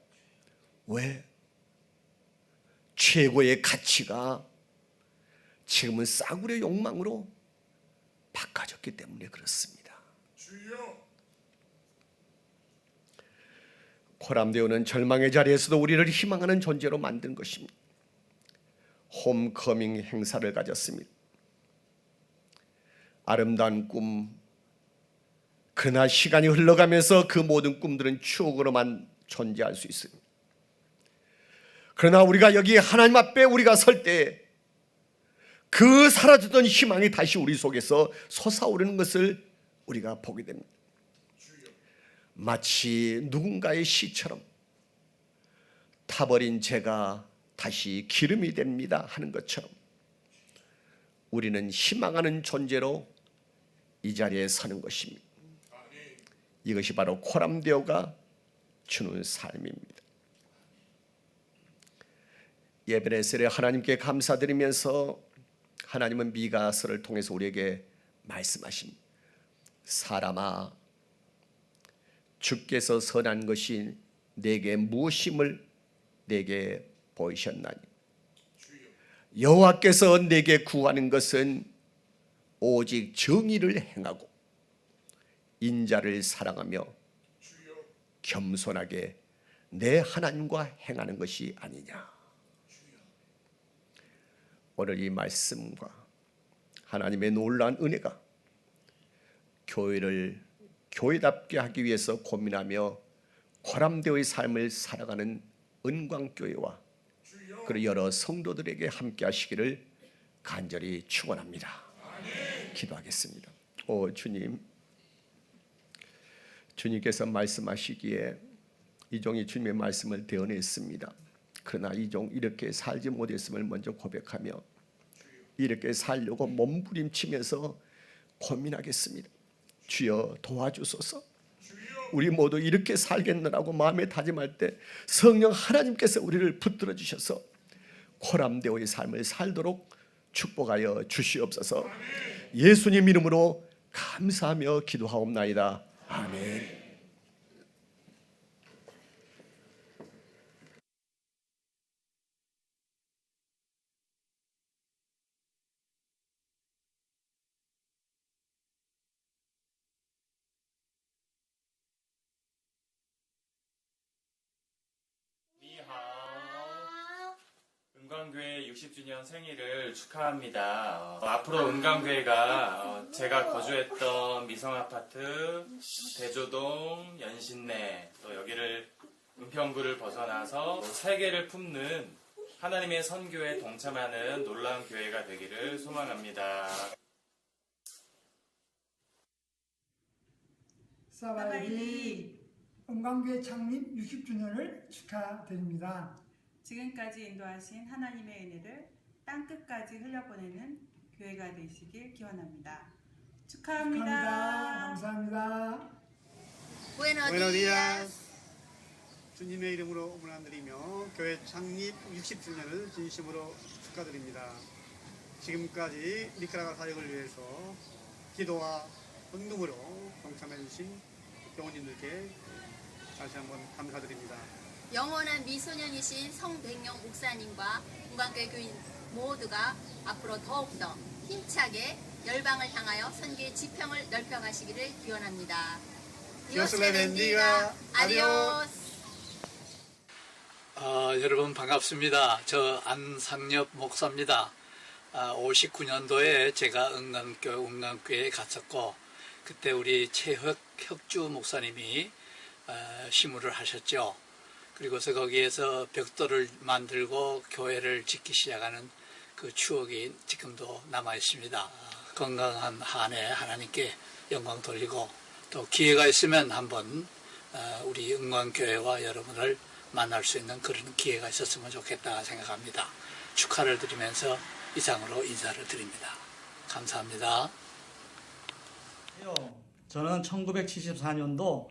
왜? 최고의 가치가 지금은 싸구려 욕망으로 바꿔졌기 때문에 그렇습니다. 코람데오는 절망의 자리에서도 우리를 희망하는 존재로 만든 것입니다. 홈커밍 행사를 가졌습니다. 아름다운 꿈, 그러나 시간이 흘러가면서 그 모든 꿈들은 추억으로만 존재할 수 있습니다. 그러나 우리가 여기 하나님 앞에 우리가 설 때 그 사라졌던 희망이 다시 우리 속에서 솟아오르는 것을 우리가 보게 됩니다. 마치 누군가의 시처럼 타버린 재가 다시 기름이 됩니다 하는 것처럼 우리는 희망하는 존재로 이 자리에 서는 것입니다. 이것이 바로 코람데오가 주는 삶입니다. 예배레셀에 하나님께 감사드리면서 하나님은 미가서를 통해서 우리에게 말씀하십니다. 사람아, 주께서 선한 것이 내게 무엇임을 내게 보이셨나니 여호와께서 내게 구하는 것은 오직 정의를 행하고 인자를 사랑하며 겸손하게 내 하나님과 행하는 것이 아니냐. 오늘 이 말씀과 하나님의 놀라운 은혜가 교회를 교회답게 하기 위해서 고민하며 코람데오의 삶을 살아가는 은광교회와 그리고 여러 성도들에게 함께 하시기를 간절히 축원합니다. 기도하겠습니다. 오 주님, 주님께서 말씀하시기에 이 종이 주님의 말씀을 대언했습니다. 그러나 이 종 이렇게 살지 못했음을 먼저 고백하며 이렇게 살려고 몸부림치면서 고민하겠습니다. 주여 도와주소서. 우리 모두 이렇게 살겠느라고 마음에 다짐할 때 성령 하나님께서 우리를 붙들어 주셔서 코람데오의 삶을 살도록 축복하여 주시옵소서. 예수님 이름으로 감사하며 기도하옵나이다. 아멘. 은광교회 60주년 생일을 축하합니다. 앞으로 은광교회가 제가 거주했던 미성아파트, 대조동, 연신내, 또 여기를 은평구를 벗어나서 세계를 품는 하나님의 선교에 동참하는 놀라운 교회가 되기를 소망합니다. 사바일리 은광교회 창립 60주년을 축하드립니다. 지금까지 인도하신 하나님의 은혜를 땅끝까지 흘려보내는 교회가 되시길 기원합니다. 축하합니다. 감사합니다. Buenos días. 주님의 이름으로 문안드리며 교회 창립 60주년을 진심으로 축하드립니다. 지금까지 니카라과 사역을 위해서 기도와 헌금으로 동참해 주신 교우님들께 다시 한번 감사드립니다. 영원한 미소년이신 성백령 목사님과 은광교회 교인 모두가 앞으로 더욱더 힘차게 열방을 향하여 선교의 지평을 넓혀가시기를 기원합니다. Dios le bendiga. Adiós. 여러분 반갑습니다. 저 안상엽 목사입니다. 59년도에 제가 은광교회에 갔었고 그때 우리 최혁주 목사님이 시무를 하셨죠. 그리고서 거기에서 벽돌을 만들고 교회를 짓기 시작하는 그 추억이 지금도 남아 있습니다. 건강한 한 해 하나님께 영광 돌리고 또 기회가 있으면 한번 우리 은광교회와 여러분을 만날 수 있는 그런 기회가 있었으면 좋겠다 생각합니다. 축하를 드리면서 이상으로 인사를 드립니다. 감사합니다. 저는 1974년도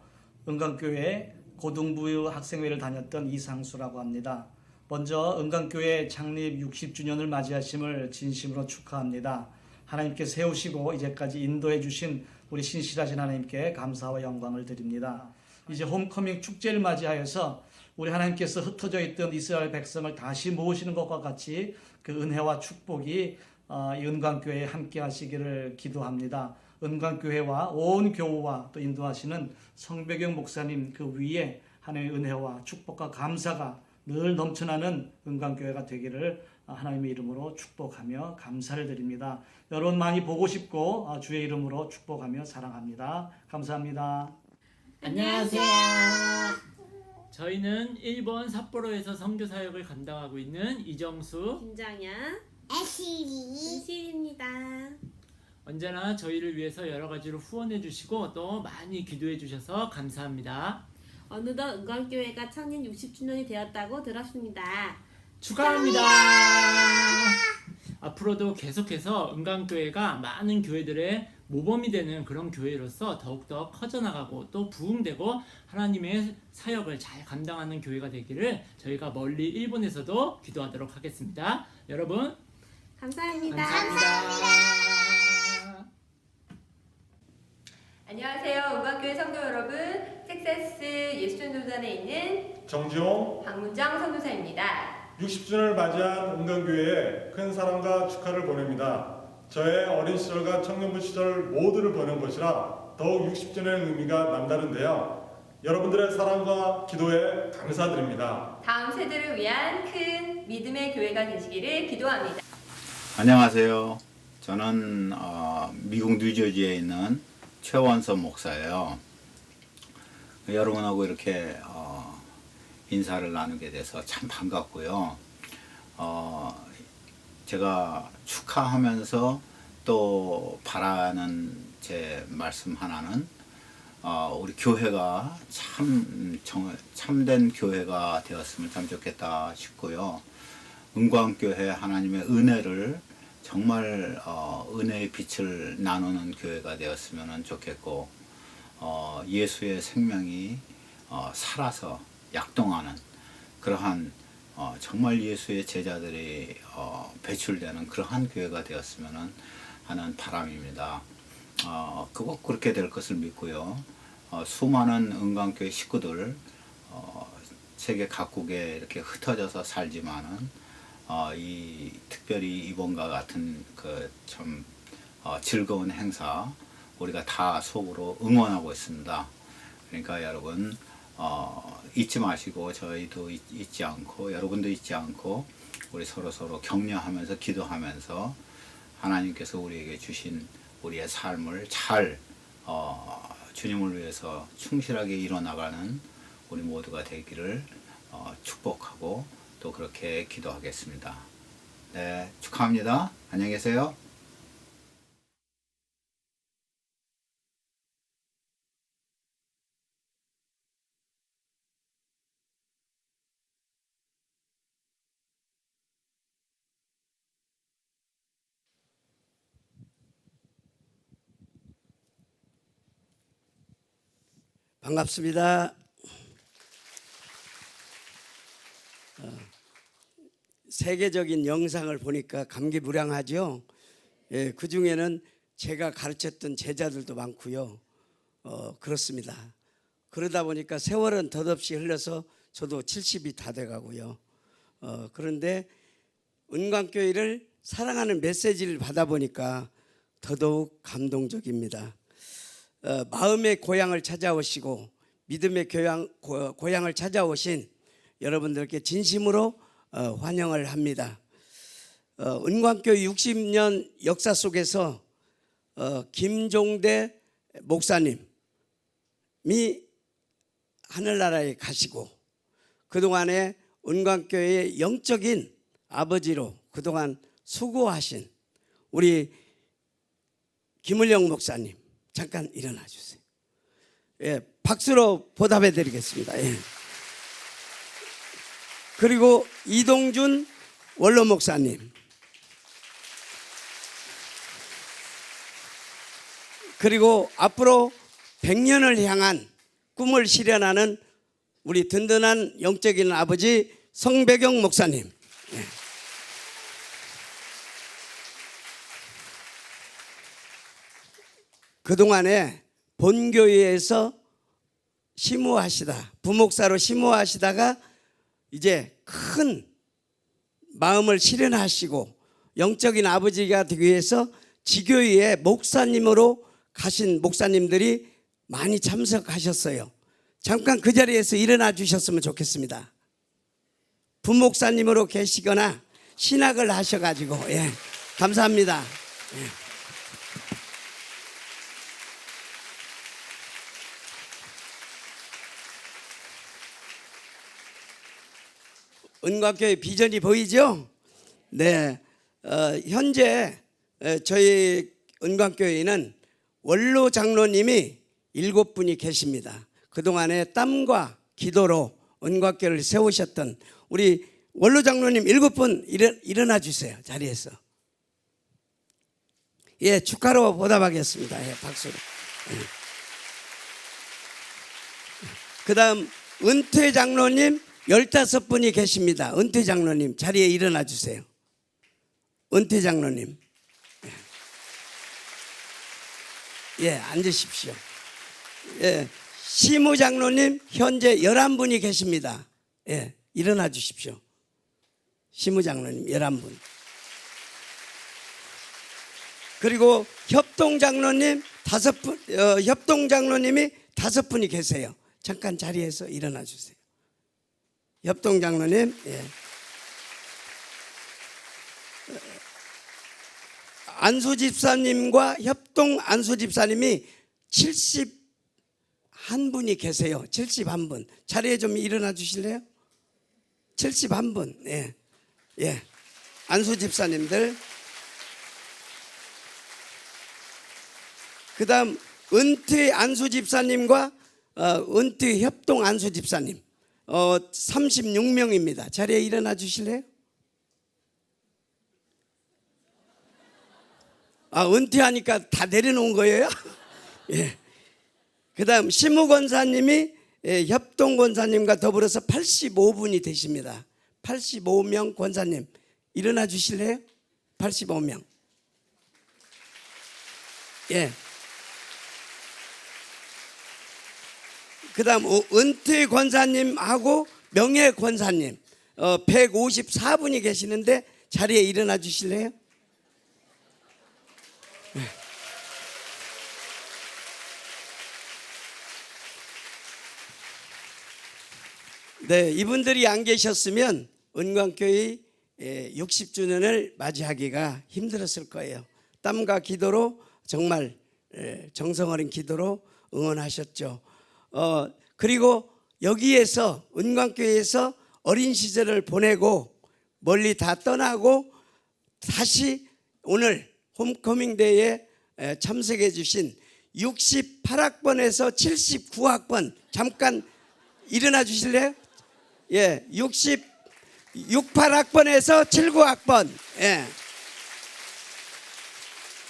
은광교회 고등부 학생회를 다녔던 이상수라고 합니다. 먼저 은광교회 창립 60주년을 맞이하심을 진심으로 축하합니다. 하나님께 세우시고 이제까지 인도해 주신 우리 신실하신 하나님께 감사와 영광을 드립니다. 이제 홈커밍 축제를 맞이하여서 우리 하나님께서 흩어져 있던 이스라엘 백성을 다시 모으시는 것과 같이 그 은혜와 축복이 이 은광교회에 함께 하시기를 기도합니다. 은광교회와 온 교우와 또 인도하시는 성백영 목사님 그 위에 하나님의 은혜와 축복과 감사가 늘 넘쳐나는 은광교회가 되기를 하나님의 이름으로 축복하며 감사를 드립니다. 여러분 많이 보고 싶고 주의 이름으로 축복하며 사랑합니다. 감사합니다. 안녕하세요. 저희는 일본 삿포로에서 선교사역을 감당하고 있는 이정수, 김정현, 애시리입니다. 언제나 저희를 위해서 여러 가지로 후원해 주시고 또 많이 기도해 주셔서 감사합니다. 어느덧 은광교회가 창립 60주년이 되었다고 들었습니다. 축하합니다. 앞으로도 계속해서 은광교회가 많은 교회들의 모범이 되는 그런 교회로서 더욱더 커져나가고 또 부흥되고 하나님의 사역을 잘 감당하는 교회가 되기를 저희가 멀리 일본에서도 기도하도록 하겠습니다. 여러분 감사합니다. 안녕하세요. 은광교회 성도 여러분, 텍사스 예수전도단에 있는 정지용 박문장 선교사입니다. 60주년을 맞이한 은광교회에 큰 사랑과 축하를 보냅니다. 저의 어린 시절과 청년부 시절 모두를 보낸 것이라 더욱 60주년의 의미가 남다른데요. 여러분들의 사랑과 기도에 감사드립니다. 다음 세대를 위한 큰 믿음의 교회가 되시기를 기도합니다. 안녕하세요. 저는 미국 뉴저지에 있는 최원섭 목사예요. 여러분하고 이렇게 인사를 나누게 돼서 참 반갑고요. 제가 축하하면서 또 바라는 제 말씀 하나는 우리 교회가 참된 교회가 되었으면 참 좋겠다 싶고요. 은광교회 하나님의 은혜를 정말 은혜의 빛을 나누는 교회가 되었으면 좋겠고 예수의 생명이 살아서 약동하는 그러한 정말 예수의 제자들이 배출되는 그러한 교회가 되었으면 하는 바람입니다. 꼭 그렇게 될 것을 믿고요. 수많은 은광교회 식구들 세계 각국에 이렇게 흩어져서 살지만은 특별히 이번과 같은 참 즐거운 행사 우리가 다 속으로 응원하고 있습니다. 그러니까 여러분 잊지 마시고 저희도 잊지 않고 여러분도 잊지 않고 우리 서로 격려하면서 기도하면서 하나님께서 우리에게 주신 우리의 삶을 잘 주님을 위해서 충실하게 이뤄나가는 우리 모두가 되기를 축복하고 또 그렇게 기도하겠습니다. 네, 축하합니다. 안녕히 계세요. 반갑습니다. 세계적인 영상을 보니까 감기무량하죠. 예, 그 중에는 제가 가르쳤던 제자들도 많고요. 그렇습니다. 그러다 보니까 세월은 덧없이 흘러서 저도 70이 다 돼가고요. 그런데 은광교회를 사랑하는 메시지를 받아보니까 더더욱 감동적입니다. 마음의 고향을 찾아오시고 믿음의 고향을 찾아오신 여러분들께 진심으로 환영을 합니다. 은광교회 60년 역사 속에서 김종대 목사님이 하늘나라에 가시고 그동안에 은광교회의 영적인 아버지로 그동안 수고하신 우리 김을영 목사님 잠깐 일어나 주세요. 예, 박수로 보답해 드리겠습니다. 예. 그리고 이동준 원로 목사님, 그리고 앞으로 100년을 향한 꿈을 실현하는 우리 든든한 영적인 아버지 성배경 목사님. 예. 그동안에 본교회에서 심우하시다, 부목사로 심우하시다가 이제 큰 마음을 실현하시고 영적인 아버지가 되기 위해서 지교회의 목사님으로 가신 목사님들이 많이 참석하셨어요. 잠깐 그 자리에서 일어나 주셨으면 좋겠습니다. 부목사님으로 계시거나 신학을 하셔가지고 예, 감사합니다. 예. 은광교회 비전이 보이죠? 네, 현재 저희 은광교회에는 원로 장로님이 7분이 계십니다. 그동안에 땀과 기도로 은광교회를 세우셨던 우리 원로 장로님 7분 일어나 주세요. 자리에서. 예, 축하로 보답하겠습니다. 예, 박수로. 예. 그 다음 은퇴 장로님 15분이 계십니다. 은퇴 장로님 자리에 일어나 주세요. 은퇴 장로님. 예, 앉으십시오. 예, 시무 장로님 현재 11분이 계십니다. 예, 일어나 주십시오. 시무 장로님 11분. 그리고 협동 장로님 5분, 협동 장로님이 5분이 계세요. 잠깐 자리에서 일어나 주세요. 협동 장로님, 예. 안수 집사님과 협동 안수 집사님이 71분이 계세요. 71분. 자리에 좀 일어나 주실래요? 71분. 예. 예. 안수 집사님들. 그다음 은퇴 안수 집사님과 은퇴 협동 안수 집사님. 36명입니다. 자리에 일어나 주실래요? 은퇴하니까 다 내려놓은 거예요? 예. 그 다음 시무 권사님이 협동 권사님과 더불어서 85분이 되십니다. 85명 권사님 일어나 주실래요? 85명. 예. 그다음 은퇴 권사님하고 명예 권사님 154분이 계시는데 자리에 일어나 주실래요? 네, 이분들이 안 계셨으면 은광교회 60주년을 맞이하기가 힘들었을 거예요. 땀과 기도로 정말 정성 어린 기도로 응원하셨죠. 그리고 여기에서 은광교회에서 어린 시절을 보내고 멀리 다 떠나고 다시 오늘 홈커밍데이에 참석해 주신 68학번에서 79학번 잠깐 일어나 주실래요? 예, 68학번에서 79학번. 예.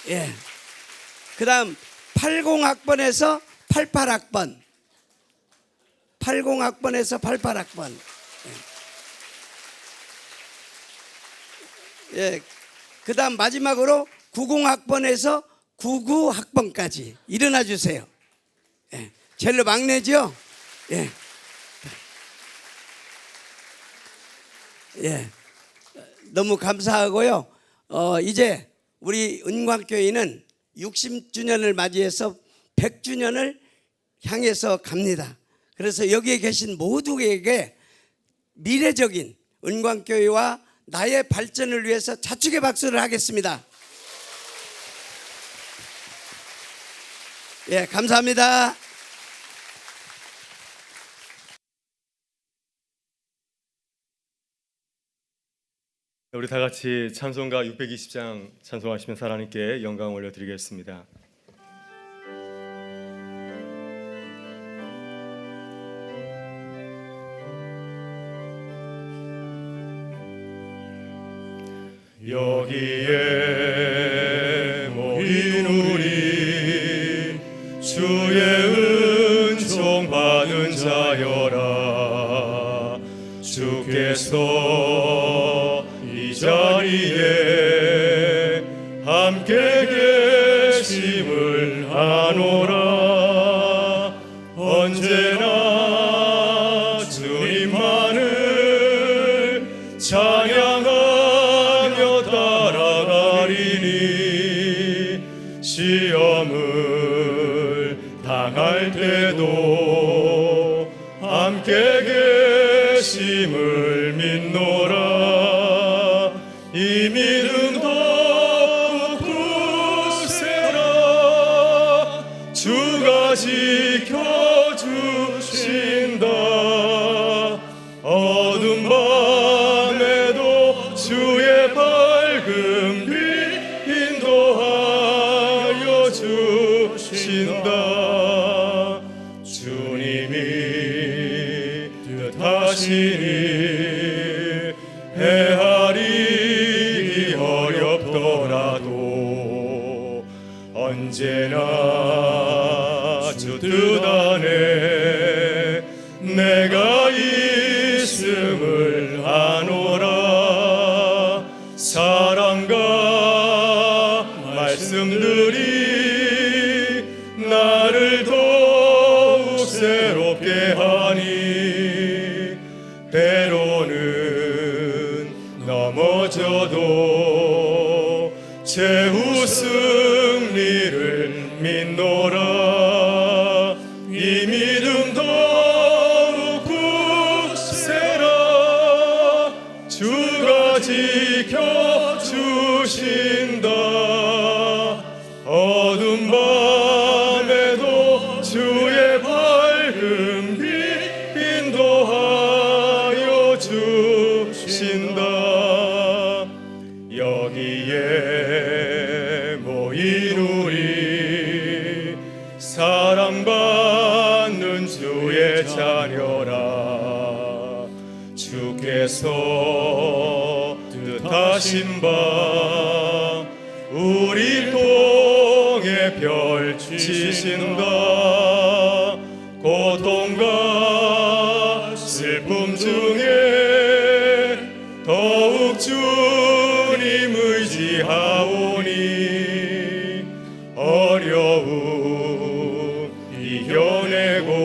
예. 그다음 80학번에서 88학번. 80학번에서 88학번. 예. 그다음 마지막으로 90학번에서 99학번까지 일어나 주세요. 예. 제일 막내죠? 예. 예. 너무 감사하고요. 이제 우리 은광교회는 60주년을 맞이해서 100주년을 향해서 갑니다. 그래서 여기에 계신 모두에게 미래적인 은광교회와 나의 발전을 위해서 자축의 박수를 하겠습니다. 예, 감사합니다. 우리 다 같이 찬송가 620장 찬송하시면서 하나님께 영광 올려드리겠습니다. 여기에 모인 우리 주의 은총 받은 자여라. 주께서 이 자리에 함께 계심을 아노라. 언제나 주님만을 찬양하며 따라가리니 시험을 당할 때도 함께 계심을 믿노라. 이 믿음 더욱 굳세라. 주가 지켜주신다. 어둠 밤에도 주의 밝은 빛 인도하여 주신다. 주님이 뜻하시니 헤아리기 어렵더라도 언제나 주 뜻 안에 내가 있음을 아노라. 사랑과 말씀들이 나를 더욱 새롭게 하니 때로는 넘어져도 최후 승리를 믿노라. 이 믿음 더욱 굳세라. 주가 지켜주신다. 어둠 밤에도 주의 밝은 빛 인도하여 주신다. 여기에 모인 우리 사랑받는 주의 자녀라. 주께서 뜻하신 바 우리 통해 펼치신다. 고통과 슬픔 중에 주님 의지하오니 어려움 이겨내고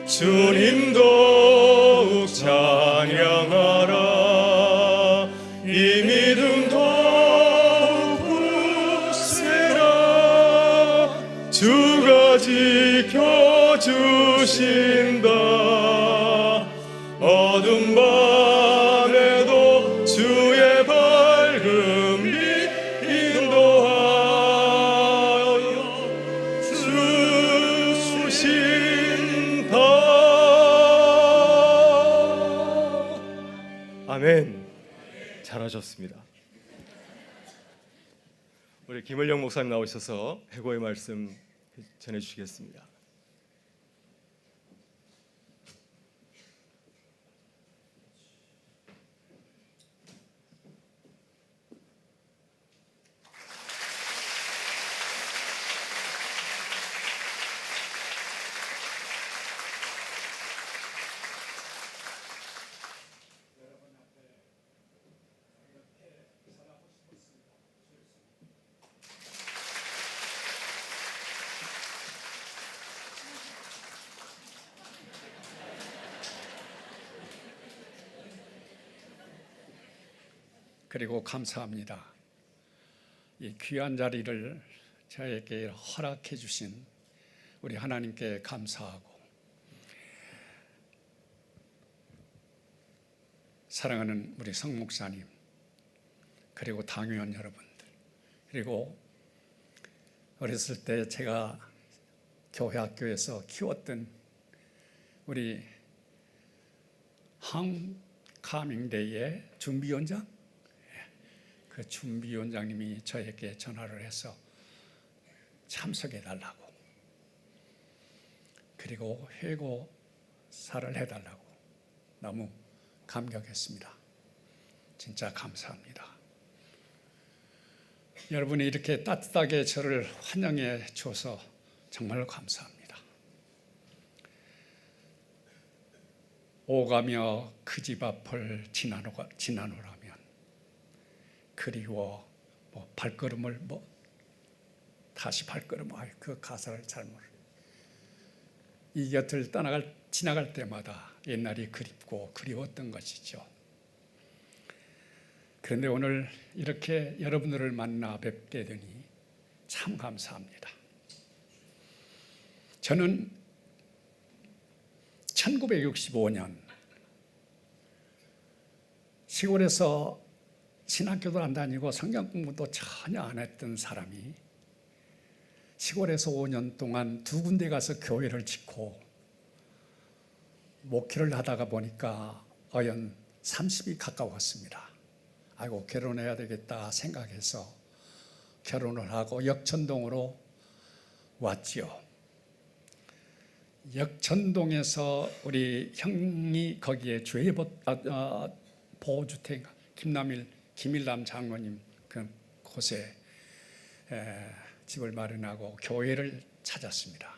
주님 더욱 찬양하라. 이 믿음 더욱 굳세라. 주가 지켜주신다. 어둠 밤에도 주의 밝음이 인도하여 주신다. 아멘. 잘하셨습니다. 우리 김을영 목사님 나오셔서 회고의 말씀 전해주시겠습니다. 그리고 감사합니다. 이 귀한 자리를 저에게 허락해 주신 우리 하나님께 감사하고, 사랑하는 우리 성 목사님, 그리고 당회원 여러분들, 그리고 어렸을 때 제가 교회 학교에서 키웠던 우리 홈커밍데이의 준비위원장, 그 준비위원장님이 저에게 전화를 해서 참석해달라고, 그리고 회고사를 해달라고 너무 감격했습니다. 진짜 감사합니다. 여러분이 이렇게 따뜻하게 저를 환영해 주셔서 정말 감사합니다. 오가며 그 집 앞을 지나노라면 그리워 발걸음을 다시 발걸음을 그 가사를 잘 모르. 이 곁을 지나갈 때마다 옛날이 그립고 그리웠던 것이죠. 그런데 오늘 이렇게 여러분들을 만나 뵙게 되니 참 감사합니다. 저는 1965년 시골에서 신학교도 안 다니고 성경 공부도 전혀 안 했던 사람이 시골에서 5년 동안 2군데 가서 교회를 짓고 목회를 하다가 보니까 어연 30이 가까웠습니다. 아이고, 결혼해야 되겠다 생각해서 결혼을 하고 역천동으로 왔지요. 역천동에서 우리 형이 거기에 보호주택 김일남 장로님 그곳에 집을 마련하고 교회를 찾았습니다.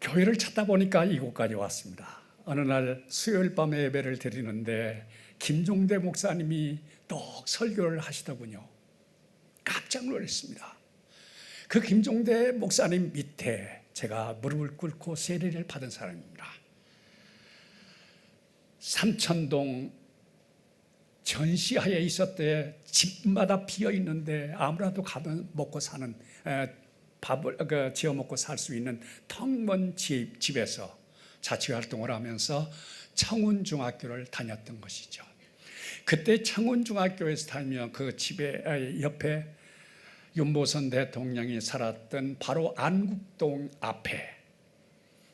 교회를 찾다 보니까 이곳까지 왔습니다. 어느 날 수요일 밤에 예배를 드리는데 김종대 목사님이 또 설교를 하시더군요. 깜짝 놀랐습니다. 그 김종대 목사님 밑에 제가 무릎을 꿇고 세례를 받은 사람입니다. 삼천동 전시하에 있었대. 집마다 비어 있는데 아무라도 가면 먹고 사는 밥을 지어 먹고 살 수 있는 텅 먼 집에서 자치 활동을 하면서 청운중학교를 다녔던 것이죠. 그때 청운중학교에서 다니면 그 집에 옆에 윤보선 대통령이 살았던 바로 안국동 앞에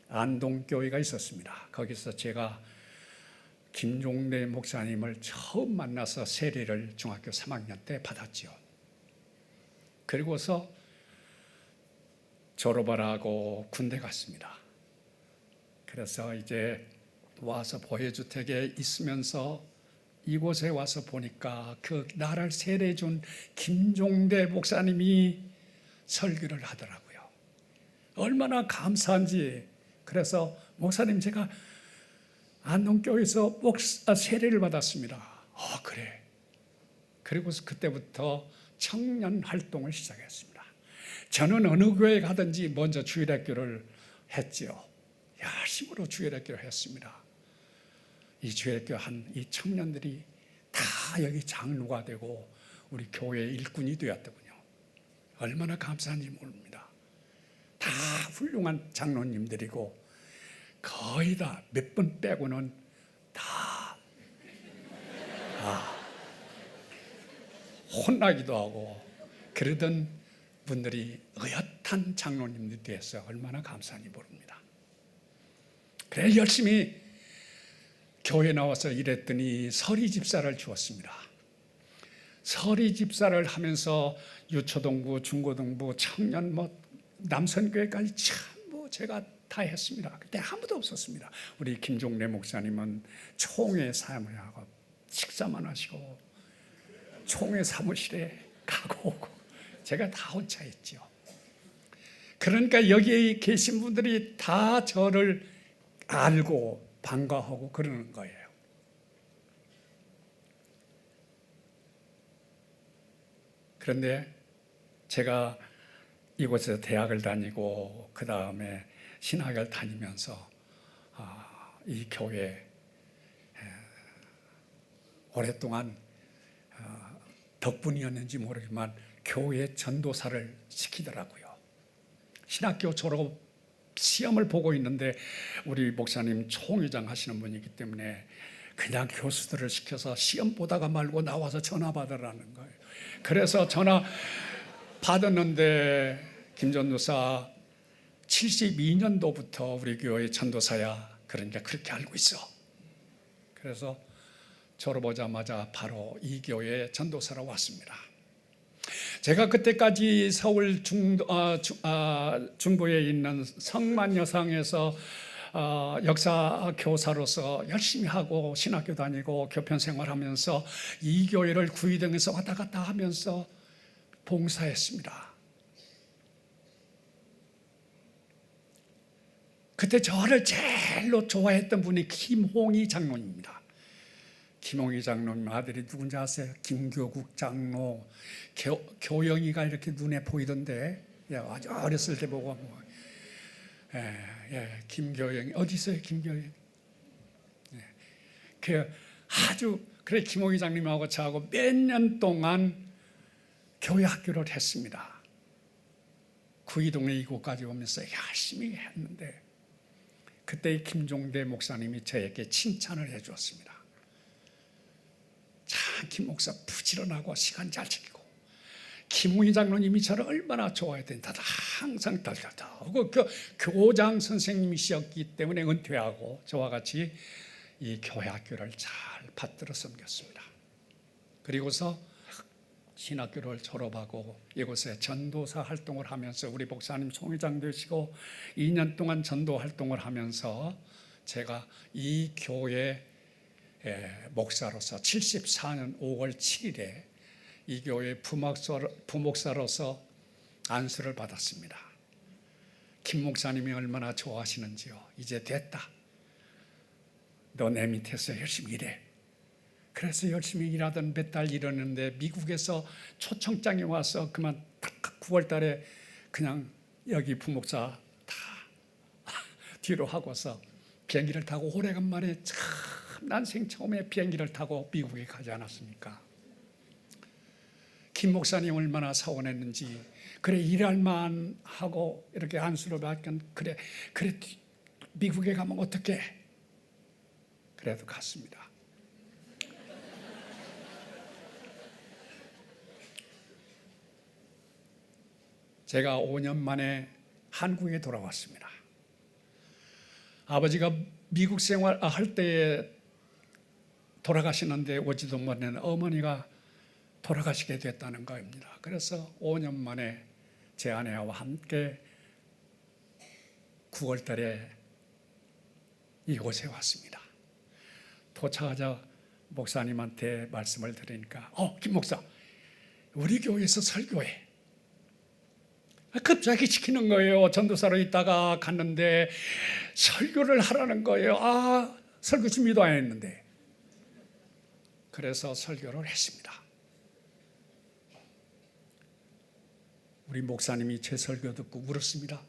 안동교회가 있었습니다. 거기서 제가 김종대 목사님을 처음 만나서 세례를 중학교 3학년 때 받았죠. 그리고서 졸업을 하고 군대 갔습니다. 그래서 이제 와서 보혜주택에 있으면서 이곳에 와서 보니까 그 나를 세례해 준 김종대 목사님이 설교를 하더라고요. 얼마나 감사한지. 그래서 목사님, 제가 안동교회에서 세례를 받았습니다. 그래. 그리고서 그때부터 청년 활동을 시작했습니다. 저는 어느 교회 가든지 먼저 주일학교를 했지요. 열심으로 주일학교를 했습니다. 이 주일학교 한 이 청년들이 다 여기 장로가 되고 우리 교회의 일꾼이 되었더군요. 얼마나 감사한지 모릅니다. 다 훌륭한 장로님들이고 거의 다 몇 번 빼고는 다 혼나기도 하고 그러던 분들이 의젓한 장로님들이 돼서 얼마나 감사한지 모릅니다. 그래 열심히 교회 나와서 일했더니 서리 집사를 주었습니다. 서리 집사를 하면서 유초동부, 중고등부, 청년 남선교회까지 참 제가 다 했습니다. 그때 아무도 없었습니다. 우리 김종래 목사님은 총회 사무를 하고 식사만 하시고 총회 사무실에 가고 오고 제가 다 혼자 했죠. 그러니까 여기에 계신 분들이 다 저를 알고 반가워하고 그러는 거예요. 그런데 제가 이곳에서 대학을 다니고 그 다음에 신학을 다니면서 이 교회에 오랫동안 덕분이었는지 모르지만 교회 전도사를 시키더라고요. 신학교 졸업 시험을 보고 있는데 우리 목사님 총회장 하시는 분이기 때문에 그냥 교수들을 시켜서 시험 보다가 말고 나와서 전화 받으라는 거예요. 그래서 전화 받았는데 김전도사 72년도부터 우리 교회 전도사야. 그러니까 그렇게 알고 있어. 그래서 졸업하자마자 바로 이 교회에 전도사로 왔습니다. 제가 그때까지 서울 중부에 있는 성만여상에서 역사 교사로서 열심히 하고 신학교 다니고 교편 생활하면서 이 교회를 구의동에서 왔다 갔다 하면서 봉사했습니다. 그때 저를 제일로 좋아했던 분이 김홍희 장로님입니다. 김홍희 장로님 아들이 누군지 아세요? 김교국 장로. 교영이가 이렇게 눈에 보이던데 아주 어렸을 때 보고 김교영이 어디 있어요? 김교영. 그래 김홍희 장님하고 저하고 몇 년 동안 교회 학교를 했습니다. 구이동에 이곳까지 오면서 열심히 했는데 그때 김종대 목사님이 저에게 칭찬을 해주었습니다. 참 김 목사 부지런하고 시간 잘 지키고 김웅희 장로님이 저를 얼마나 좋아했더니 다들 항상 달달하고 교장 선생님이셨기 때문에 은퇴하고 저와 같이 이 교회 학교를 잘 받들어 섬겼습니다. 그리고서 신학교를 졸업하고 이곳에 전도사 활동을 하면서 우리 목사님 총회장 되시고 2년 동안 전도 활동을 하면서 제가 이 교회 목사로서 74년 5월 7일에 이 교회 부목사로서 안수를 받았습니다. 김 목사님이 얼마나 좋아하시는지요. 이제 됐다. 너 내 밑에서 열심히 일해. 그래서 열심히 일하던 몇 달 일했는데 미국에서 초청장이 와서 그만 9월 달에 그냥 여기 부목사 다 뒤로 하고서 비행기를 타고 오래간만에 참 난생 처음에 비행기를 타고 미국에 가지 않았습니까? 김 목사님 얼마나 서운했는지. 그래 일할만 하고 이렇게 안수를 받건 그래 미국에 가면 어떡해? 그래도 갔습니다. 제가 5년 만에 한국에 돌아왔습니다. 아버지가 미국 생활할 때에 돌아가시는데 오지도 못하는 어머니가 돌아가시게 됐다는 겁니다. 그래서 5년 만에 제 아내와 함께 9월 달에 이곳에 왔습니다. 도착하자 목사님한테 말씀을 드리니까 김 목사 우리 교회에서 설교해. 갑자기 시키는 거예요. 전도사로 있다가 갔는데 설교를 하라는 거예요. 설교 준비도 안 했는데. 그래서 설교를 했습니다. 우리 목사님이 제 설교 듣고 울었습니다.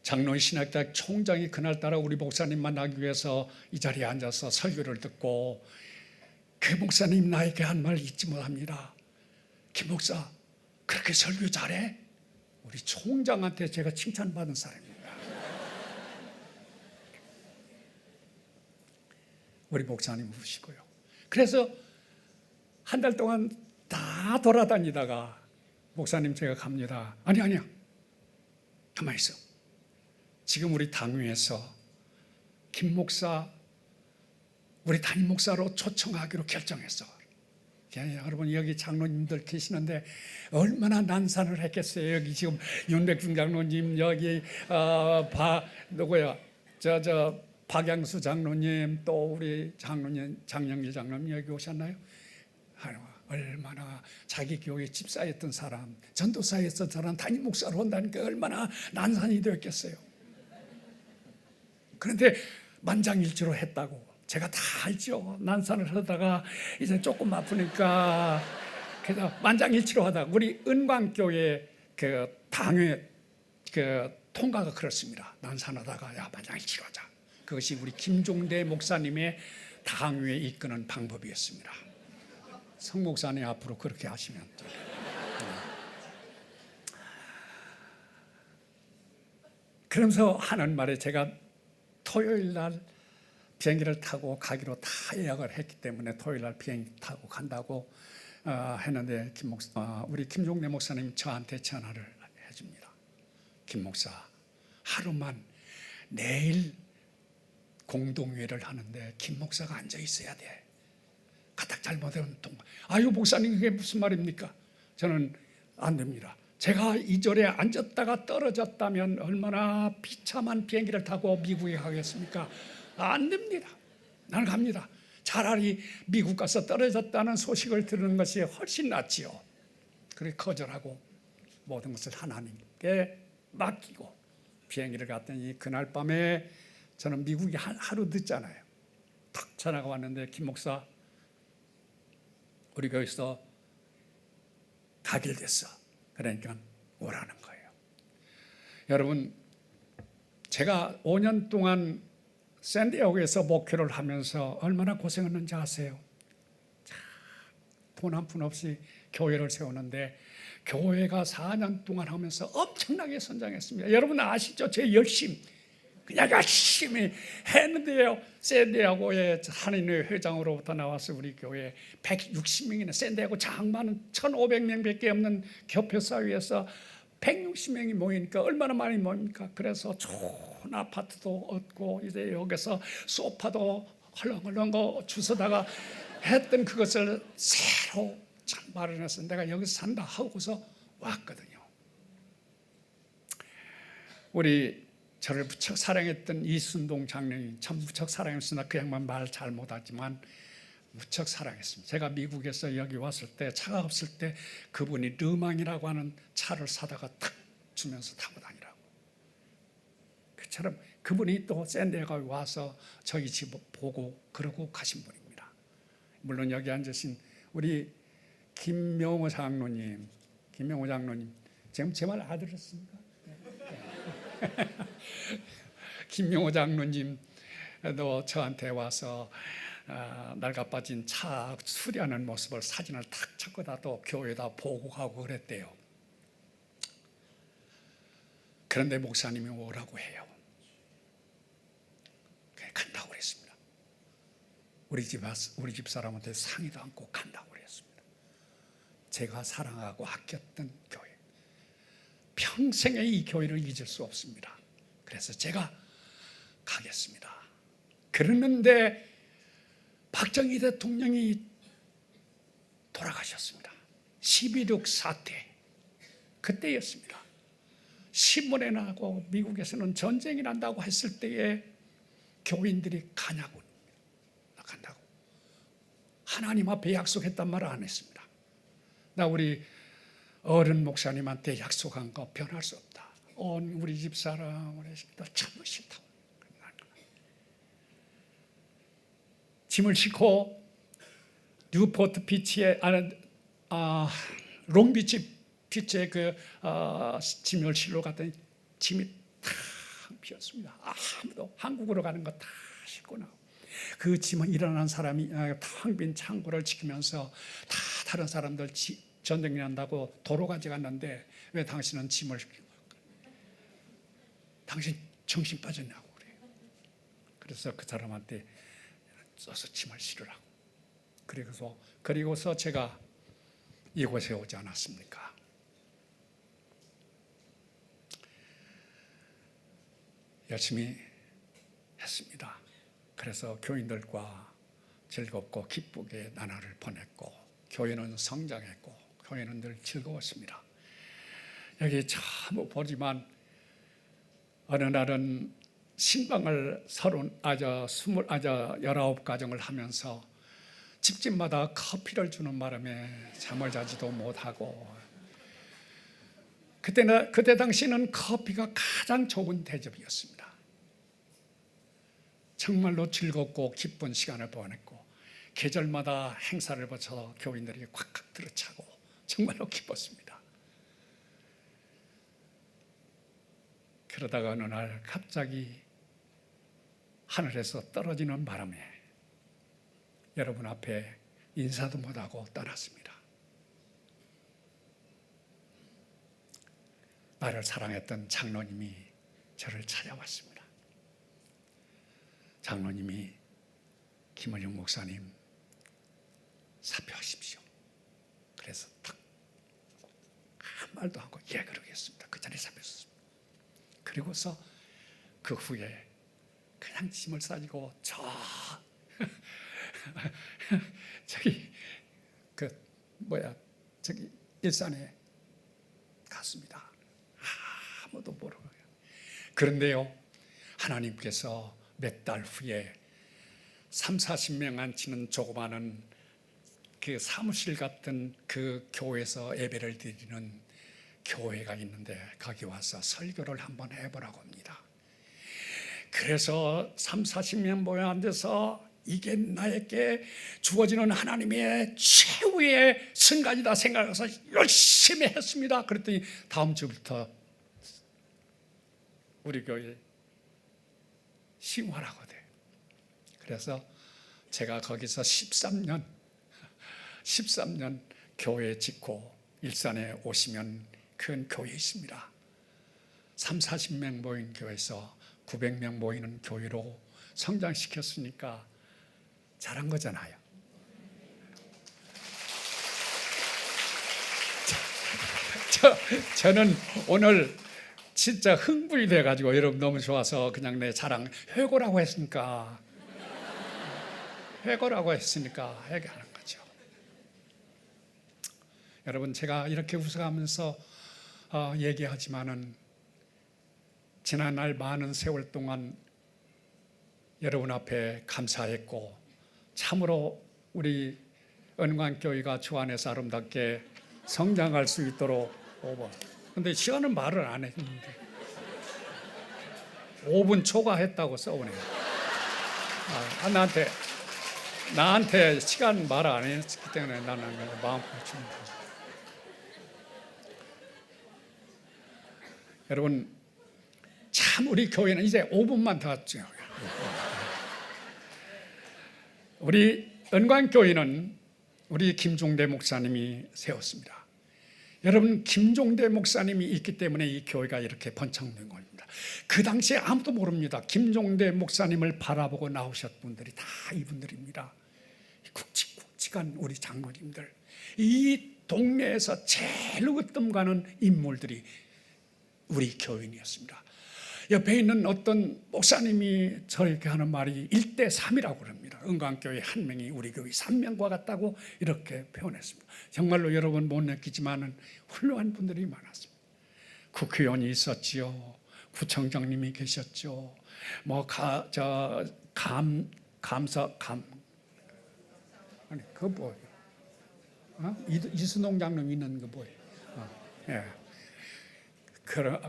장로신학대학 총장이 그날따라 우리 목사님 만나기 위해서 이 자리에 앉아서 설교를 듣고 그 목사님 나에게 한 말 잊지 못합니다. 김 목사 그렇게 설교 잘해? 우리 총장한테 제가 칭찬받은 사람입니다. 우리 목사님 우시고요. 그래서 한 달 동안 다 돌아다니다가 목사님 제가 갑니다. 아니야. 가만히 있어. 지금 우리 당회에서 김 목사 우리 담임 목사로 초청하기로 결정했어. 여러분 여기 장로님들 계시는데 얼마나 난산을 했겠어요. 여기 지금 윤백중 장로님, 여기 누구야? 저 박양수 장로님, 또 우리 장로님 장영기 장로님 여기 오셨나요? 얼마나 자기 교회 집사였던 사람, 전도사였던 사람 담임 목사로 온다니까 얼마나 난산이 되었겠어요. 그런데 만장일치로 했다고. 제가 다 알죠. 난산을 하다가 이제 조금 아프니까 그래서 만장일치로 하다가 우리 은광교회 그 당회 그 통과가 그렇습니다. 난산하다가 야 만장일치로 하자. 그것이 우리 김종대 목사님의 당회에 이끄는 방법이었습니다. 성 목사님 앞으로 그렇게 하시면 돼요. 그러면서 하는 말에 제가 토요일 날 비행기를 타고 가기로 다 예약을 했기 때문에 토요일 날 비행기 타고 간다고 했는데 우리 김종대 목사님이 저한테 전화를 해줍니다. 김 목사 하루만 내일 공동회를 하는데 김 목사가 앉아 있어야 돼. 가딱 잘못하면 아유 목사님 그게 무슨 말입니까? 저는 안 됩니다. 제가 이 절에 앉았다가 떨어졌다면 얼마나 비참한 비행기를 타고 미국에 가겠습니까? 안 됩니다. 나는 갑니다. 차라리 미국 가서 떨어졌다는 소식을 들은 것이 훨씬 낫지요. 그렇게 거절하고 모든 것을 하나님께 맡기고 비행기를 갔더니 그날 밤에 저는 미국에 하루 늦잖아요. 탁 전화가 왔는데 김 목사 우리 거기서 가길 됐어. 그러니까 오라는 거예요. 여러분 제가 5년 동안 샌디에고에서 목회를 하면서 얼마나 고생했는지 아세요? 돈 한 푼 없이 교회를 세우는데 교회가 4년 동안 하면서 엄청나게 선장했습니다. 여러분 아시죠? 제 열심 그냥 열심히 했는데요. 샌디에고의 한인회 회장으로부터 나와서 우리 교회 160명이나 샌디에고 장만은 1,500명밖에 없는 교표사회에서 160명이 모이니까 얼마나 많이 모입니까? 그래서 좋은 아파트도 얻고 이제 여기서 소파도 헐렁헐렁 주워다가 했던 그것을 새로 참 마련해서 내가 여기서 산다 하고서 왔거든요. 우리 저를 무척 사랑했던 이순동 장로님 참 무척 사랑했으나 그 양반 말 잘 못하지만 무척 사랑했습니다. 제가 미국에서 여기 왔을 때 차가 없을 때 그분이 르망이라고 하는 차를 사다가 탁 주면서 타고 다니라고. 그처럼 그분이 또 샌디에고에 와서 저희 집 보고 그러고 가신 분입니다. 물론 여기 앉으신 우리 김명호 장로님 지금 제 말 알아들었습니까? 김명호 장로님도 저한테 와서 낡아빠진 차 수리하는 모습을 사진을 탁 찍고다 또 교회에다 보고 가고 그랬대요. 그런데 목사님이 오라고 해요. 간다고 그랬습니다. 우리 집 사람한테 상의도 않고 간다고 그랬습니다. 제가 사랑하고 아꼈던 교회. 평생에 이 교회를 잊을 수 없습니다. 그래서 제가 가겠습니다. 그러는데 박정희 대통령이 돌아가셨습니다. 12.6 사태 그때였습니다. 신문에 나고 미국에서는 전쟁이 난다고 했을 때에 교인들이 가냐고 간다고 하나님 앞에 약속했단 말을 안 했습니다. 나 우리 어른 목사님한테 약속한 거 변할 수 없다. 온 우리 집사람 우리 식구들 참 싫다고. 짐을 싣고 뉴포트 비치에 롱비치 비치에 짐을 실러 갔더니 짐이 탁 비었습니다. 아무도 한국으로 가는 거 다 싣고 나오고 그 짐은 일어난 사람이 텅 빈 창고를 지키면서 다 다른 사람들 전쟁 난다고 도로 가져갔는데 왜 당신은 짐을 당신 정신 빠졌냐고 그래요. 그래서 그 사람한테 써서 짐을 실으라고. 그리고서 제가 이곳에 오지 않았습니까? 열심히 했습니다. 그래서 교인들과 즐겁고 기쁘게 나날을 보냈고 교회는 성장했고 교회는 늘 즐거웠습니다. 여기 참 보지만 어느 날은 신방을 19가정을 하면서 집집마다 커피를 주는 바람에 잠을 자지도 못하고 그때 당시는 커피가 가장 좋은 대접이었습니다. 정말로 즐겁고 기쁜 시간을 보냈고 계절마다 행사를 거쳐 교인들이 꽉꽉 들어차고 정말로 기뻤습니다. 그러다가 어느 날 갑자기 하늘에서 떨어지는 바람에 여러분 앞에 인사도 못하고 떠났습니다. 나를 사랑했던 장로님이 저를 찾아왔습니다. 장로님이 김원영 목사님 사표하십시오. 그래서 딱 한 말도 하고 예 그러겠습니다. 그 자리에 사표했습니다. 그리고서 그 후에 그냥 짐을 싸지고 저기 일산에 갔습니다. 아무도 모르고요. 그런데요, 하나님께서 몇 달 후에 30-40명 앉히는 조그마한 그 사무실 같은 그 교회에서 예배를 드리는 교회가 있는데 거기 와서 설교를 한번 해보라고 합니다. 그래서 30-40명 모여 앉아서 이게 나에게 주어지는 하나님의 최후의 순간이다 생각해서 열심히 했습니다. 그랬더니 다음 주부터 우리 교회 싱화라고 돼. 그래서 제가 거기서 13년 교회 짓고 일산에 오시면 큰 교회 있습니다. 30-40명 모인 교회에서 900명 모이는 교회로 성장시켰으니까 잘한 거잖아요. 저는 오늘 진짜 흥분이 돼가지고 여러분 너무 좋아서 그냥 내 자랑 회고라고 했으니까 회개하는 거죠. 여러분 제가 이렇게 웃어가면서 얘기하지만은 지난날 많은 세월 동안 여러분 앞에 감사했고 참으로 우리 은광교회가 주 안에서 아름답게 성장할 수 있도록 5번. 근데 시간은 말을 안 했는데 5분 초과했다고 써오네요. 나한테 시간 말 안 했기 때문에 나는 마음 고칩니다. 여러분 참 우리 교회는 이제 5분만 더 했죠. 우리 은광교회는 우리 김종대 목사님이 세웠습니다. 여러분 김종대 목사님이 있기 때문에 이 교회가 이렇게 번창된 겁니다. 그 당시에 아무도 모릅니다. 김종대 목사님을 바라보고 나오셨던 분들이 다 이분들입니다. 굵직굵직한 우리 장로님들, 이 동네에서 제일 으뜸가는 인물들이 우리 교인이었습니다. 옆에 있는 어떤 목사님이 저렇게 하는 말이 1대3이라고 그럽니다. 은광교회 한 명이 우리 교회 3명과 같다고 이렇게 표현했습니다. 정말로 여러분 못 느끼지만은 훌륭한 분들이 많았습니다. 국회의원이 있었지요. 구청장님이 계셨죠. 아니 그거 뭐예요? 이순동 장로님 있는 거 뭐예요? 예.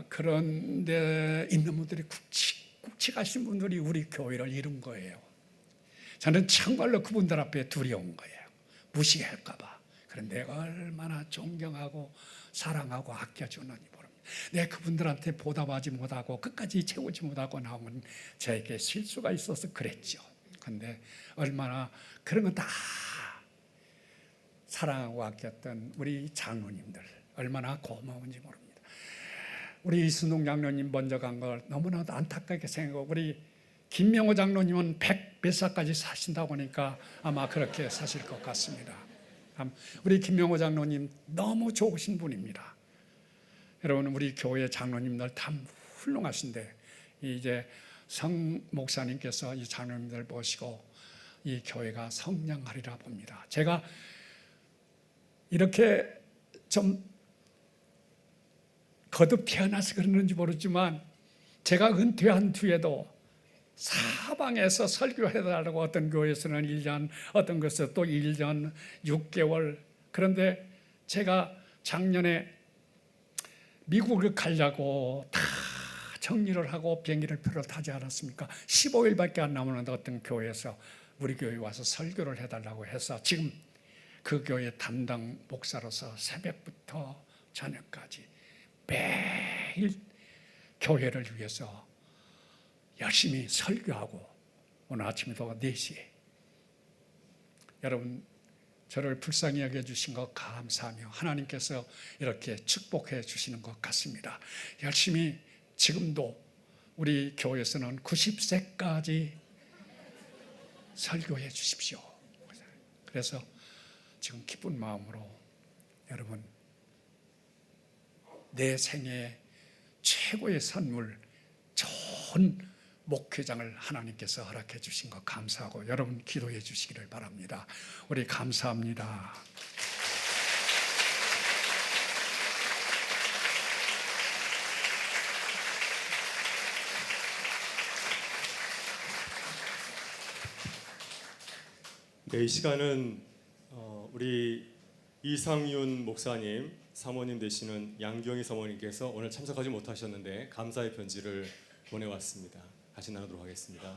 그런데 있는 분들이 굵직굵직하신 분들이 우리 교회를 이룬 거예요. 저는 정말로 그분들 앞에 두려운 거예요. 무시할까 봐. 그런데 얼마나 존경하고 사랑하고 아껴주는지 모릅니다. 내 그분들한테 보답하지 못하고 끝까지 채우지 못하고 나오면 저에게 실수가 있어서 그랬죠. 그런데 얼마나 그런 건 다 사랑하고 아꼈던 우리 장로님들 얼마나 고마운지 모릅니다. 우리 이순동 장로님 먼저 간 걸 너무나도 안타깝게 생각하고 우리 김명호 장로님은 100몇 살까지 사신다고 하니까 아마 그렇게 사실 것 같습니다. 우리 김명호 장로님 너무 좋으신 분입니다. 여러분 우리 교회 장로님들 다 훌륭하신데 이제 성 목사님께서 이 장로님들 보시고 이 교회가 성장하리라 봅니다. 제가 이렇게 좀 거듭 태어나서 그러는지 모르지만 제가 은퇴한 뒤에도 사방에서 설교해달라고 어떤 교회에서는 1년 어떤 곳에서 또 1년 6개월 그런데 제가 작년에 미국을 가려고 다 정리를 하고 비행기를 표를 타지 않았습니까? 15일밖에 안 남았는데 어떤 교회에서 우리 교회에 와서 설교를 해달라고 해서 지금 그 교회 담당 목사로서 새벽부터 저녁까지 매일 교회를 위해서 열심히 설교하고 오늘 아침에도 4시에 여러분 저를 불쌍히 여겨주신 것 감사하며 하나님께서 이렇게 축복해 주시는 것 같습니다. 열심히 지금도 우리 교회에서는 90세까지 설교해 주십시오. 그래서 지금 기쁜 마음으로 여러분 내 생애 최고의 선물 좋은 목회장을 하나님께서 허락해 주신 것 감사하고 여러분 기도해 주시기를 바랍니다. 우리 감사합니다. 네, 이 시간은 우리 이상윤 목사님 사모님 되시는 양경희 사모님께서 오늘 참석하지 못하셨는데 감사의 편지를 보내왔습니다. 같이 나누도록 하겠습니다.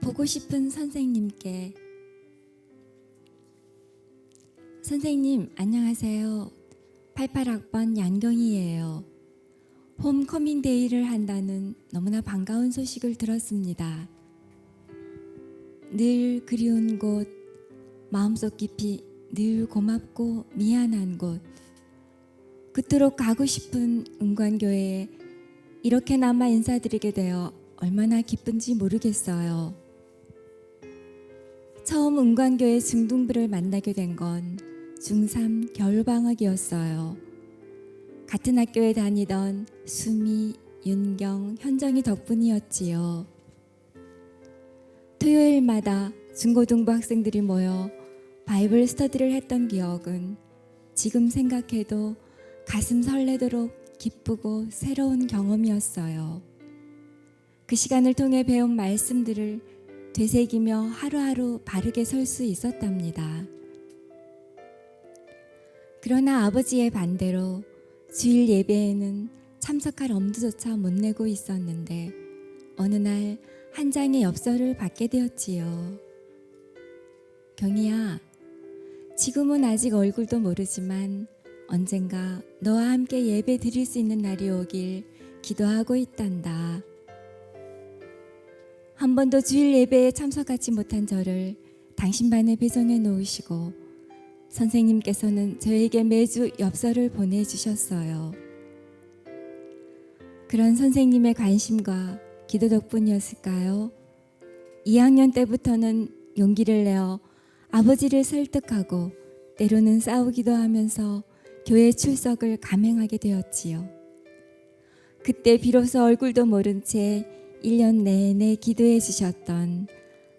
보고 싶은 선생님께 선생님 안녕하세요. 88학번 양경희예요. 홈커밍 데이를 한다는 너무나 반가운 소식을 들었습니다. 늘 그리운 곳, 마음속 깊이 늘 고맙고 미안한 곳, 그토록 가고 싶은 은관교회에 이렇게나마 인사드리게 되어 얼마나 기쁜지 모르겠어요. 처음 은관교회 중등부를 만나게 된 건 중3 겨울방학이었어요. 같은 학교에 다니던 수미, 윤경, 현정이 덕분이었지요. 토요일마다 중고등부 학생들이 모여 바이블 스터디를 했던 기억은 지금 생각해도 가슴 설레도록 기쁘고 새로운 경험이었어요. 그 시간을 통해 배운 말씀들을 되새기며 하루하루 바르게 설 수 있었답니다. 그러나 아버지의 반대로 주일 예배에는 참석할 엄두조차 못 내고 있었는데 어느 날 한 장의 엽서를 받게 되었지요. 경희야, 지금은 아직 얼굴도 모르지만 언젠가 너와 함께 예배 드릴 수 있는 날이 오길 기도하고 있단다. 한 번도 주일 예배에 참석하지 못한 저를 당신 반에 배정해 놓으시고 선생님께서는 저에게 매주 엽서를 보내주셨어요. 그런 선생님의 관심과 기도 덕분이었을까요? 2학년 때부터는 용기를 내어 아버지를 설득하고 때로는 싸우기도 하면서 교회 출석을 감행하게 되었지요. 그때 비로소 얼굴도 모른 채 1년 내내 기도해 주셨던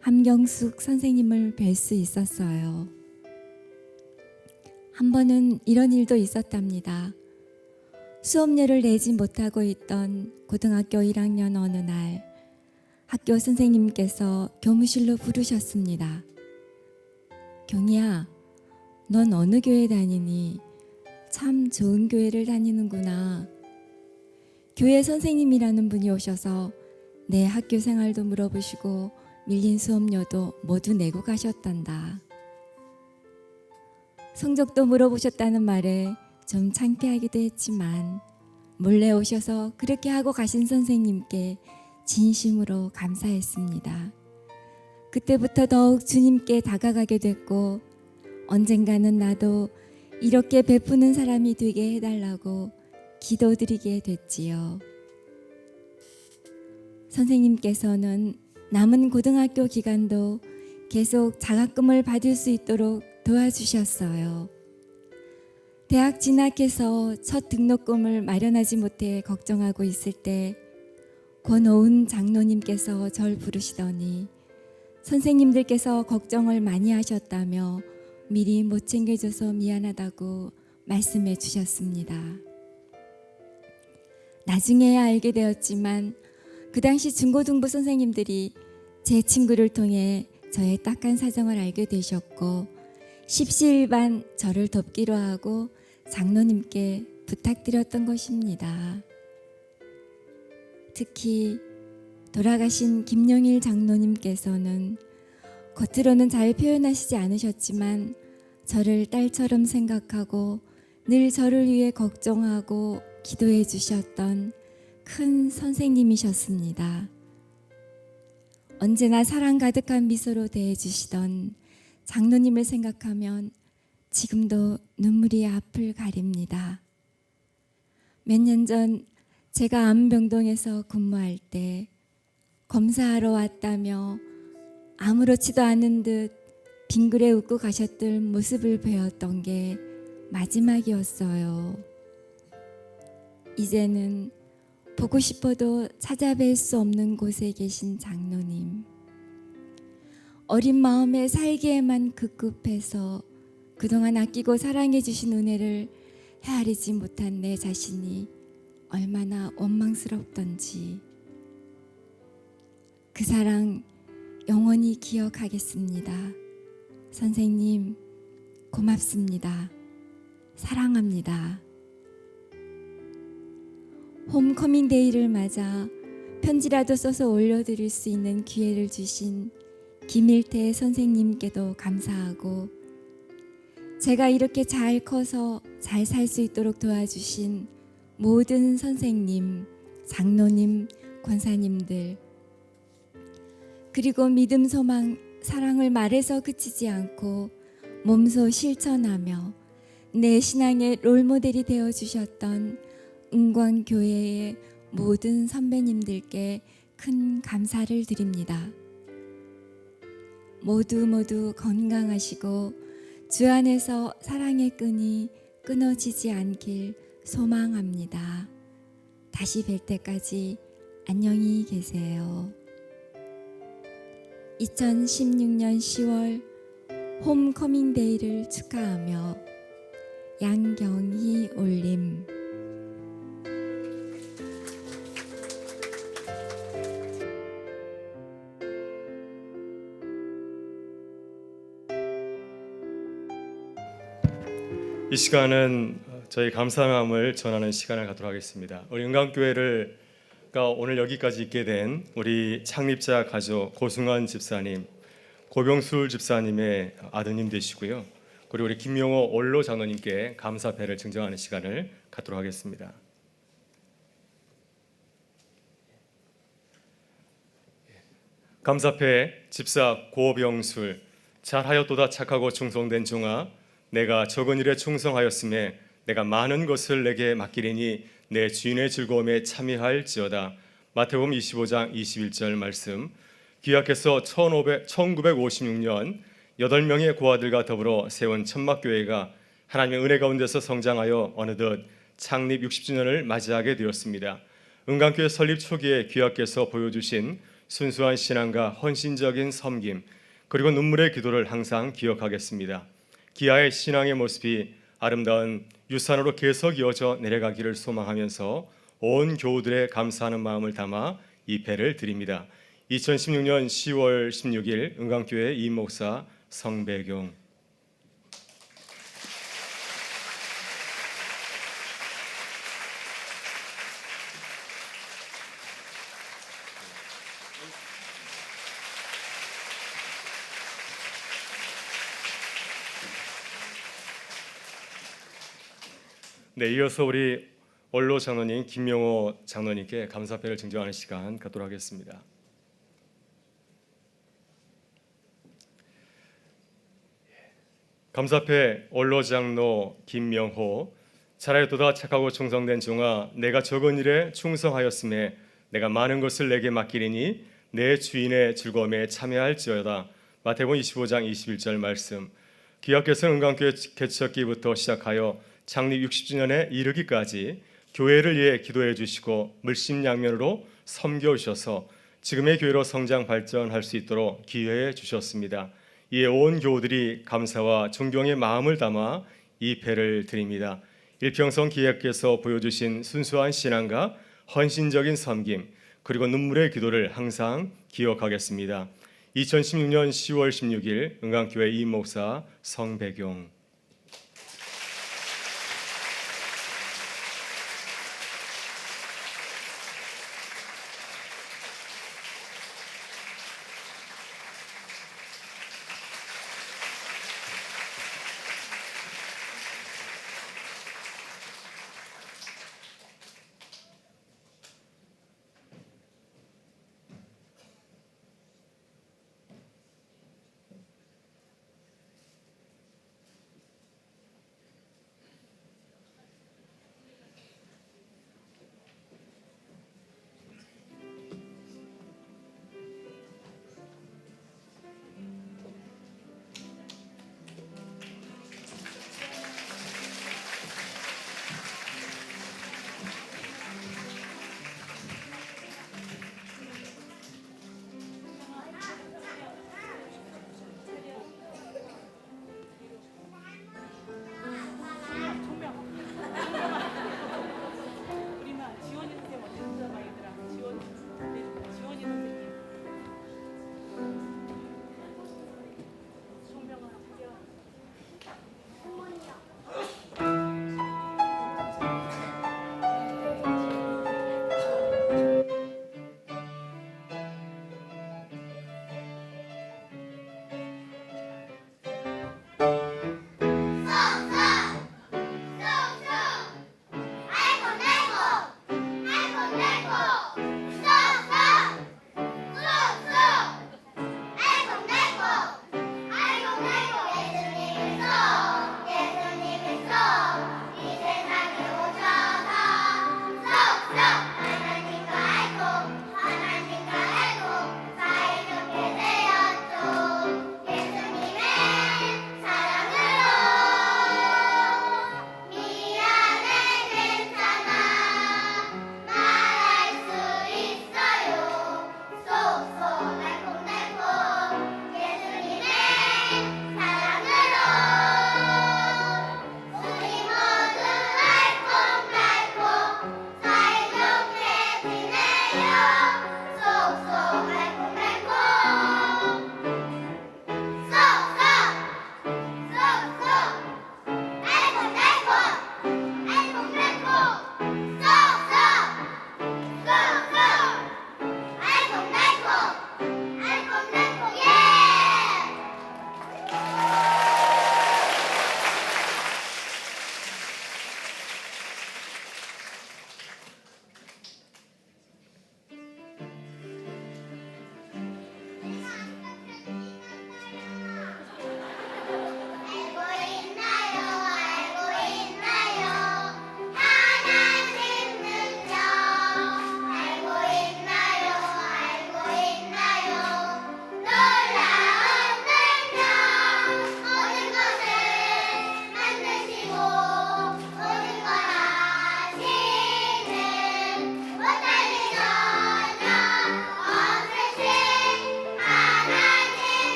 함경숙 선생님을 뵐 수 있었어요. 한 번은 이런 일도 있었답니다. 수업료를 내지 못하고 있던 고등학교 1학년 어느 날 학교 선생님께서 교무실로 부르셨습니다. 경희야, 넌 어느 교회 다니니? 참 좋은 교회를 다니는구나. 교회 선생님이라는 분이 오셔서 내 학교 생활도 물어보시고 밀린 수업료도 모두 내고 가셨단다. 성적도 물어보셨다는 말에 좀 창피하기도 했지만 몰래 오셔서 그렇게 하고 가신 선생님께 진심으로 감사했습니다. 그때부터 더욱 주님께 다가가게 됐고 언젠가는 나도 이렇게 베푸는 사람이 되게 해달라고 기도드리게 됐지요. 선생님께서는 남은 고등학교 기간도 계속 장학금을 받을 수 있도록 도와주셨어요. 대학 진학해서 첫 등록금을 마련하지 못해 걱정하고 있을 때 권오은 장로님께서 절 부르시더니 선생님들께서 걱정을 많이 하셨다며 미리 못 챙겨줘서 미안하다고 말씀해 주셨습니다. 나중에야 알게 되었지만 그 당시 중고등부 선생님들이 제 친구를 통해 저의 딱한 사정을 알게 되셨고 십시일반 저를 돕기로 하고 장로님께 부탁드렸던 것입니다. 특히 돌아가신 김용일 장로님께서는 겉으로는 잘 표현하시지 않으셨지만 저를 딸처럼 생각하고 늘 저를 위해 걱정하고 기도해 주셨던 큰 선생님이셨습니다. 언제나 사랑 가득한 미소로 대해 주시던 장로님을 생각하면 지금도 눈물이 앞을 가립니다. 몇 년 전 제가 암병동에서 근무할 때 검사하러 왔다며 아무렇지도 않은 듯 빙그레 웃고 가셨던 모습을 배웠던 게 마지막이었어요. 이제는 보고 싶어도 찾아뵐 수 없는 곳에 계신 장로님. 어린 마음에 살기에만 급급해서 그동안 아끼고 사랑해 주신 은혜를 헤아리지 못한 내 자신이 얼마나 원망스럽던지. 그 사랑 영원히 기억하겠습니다. 선생님, 고맙습니다. 사랑합니다. 홈커밍 데이를 맞아 편지라도 써서 올려드릴 수 있는 기회를 주신 김일태 선생님께도 감사하고 제가 이렇게 잘 커서 잘 살 수 있도록 도와주신 모든 선생님, 장로님, 권사님들 그리고 믿음, 소망, 사랑을 말해서 그치지 않고 몸소 실천하며 내 신앙의 롤모델이 되어주셨던 은광교회의 모든 선배님들께 큰 감사를 드립니다. 모두 건강하시고 주 안에서 사랑의 끈이 끊어지지 않길 소망합니다. 다시 뵐 때까지 안녕히 계세요. 2016년 10월 홈커밍 데이를 축하하며 양경희 올림. 이 시간은 저희 감사함을 전하는 시간을 갖도록 하겠습니다. 우리 은광교회가 오늘 여기까지 있게 된 우리 창립자 가족 고승환 집사님, 고병술 집사님의 아드님 되시고요. 그리고 우리 김용호 원로 장로님께 감사패를 증정하는 시간을 갖도록 하겠습니다. 감사패 집사 고병술, 잘하였도다 착하고 충성된 종아, 내가 적은 일에 충성하였음에 내가 많은 것을 내게 맡기리니 내 주인의 즐거움에 참여할지어다. 마태복음 25장 21절 말씀. 귀하께서 1956년 8명의 고아들과 더불어 세운 천막교회가 하나님의 은혜 가운데서 성장하여 어느덧 창립 60주년을 맞이하게 되었습니다. 은광교회 설립 초기에 귀하께서 보여주신 순수한 신앙과 헌신적인 섬김 그리고 눈물의 기도를 항상 기억하겠습니다. 기아의 신앙의 모습이 아름다운 유산으로 계속 이어져 내려가기를 소망하면서 온 교우들의 감사하는 마음을 담아 이 배를 드립니다. 2016년 10월 16일 은광교회 이임 목사 성배경. 네, 이어서 우리 원로 장로님 김명호 장로님께 감사패를 증정하는 시간 갖도록 하겠습니다. 감사패 원로 장로 김명호. 잘하였도다 착하고 충성된 종아, 내가 적은 일에 충성하였음에 내가 많은 것을 내게 맡기리니 내 주인의 즐거움에 참여할지어다. 마태복음 25장 21절 말씀. 귀하께서는 은광교회 개척기부터 시작하여 창립 60주년에 이르기까지 교회를 위해 기도해 주시고 물심양면으로 섬겨 주셔서 지금의 교회로 성장 발전할 수 있도록 기회해 주셨습니다. 이에 온 교우들이 감사와 존경의 마음을 담아 이 배를 드립니다. 일평성 기획께서 보여주신 순수한 신앙과 헌신적인 섬김 그리고 눈물의 기도를 항상 기억하겠습니다. 2016년 10월 16일 은광교회 이임 목사 성배경.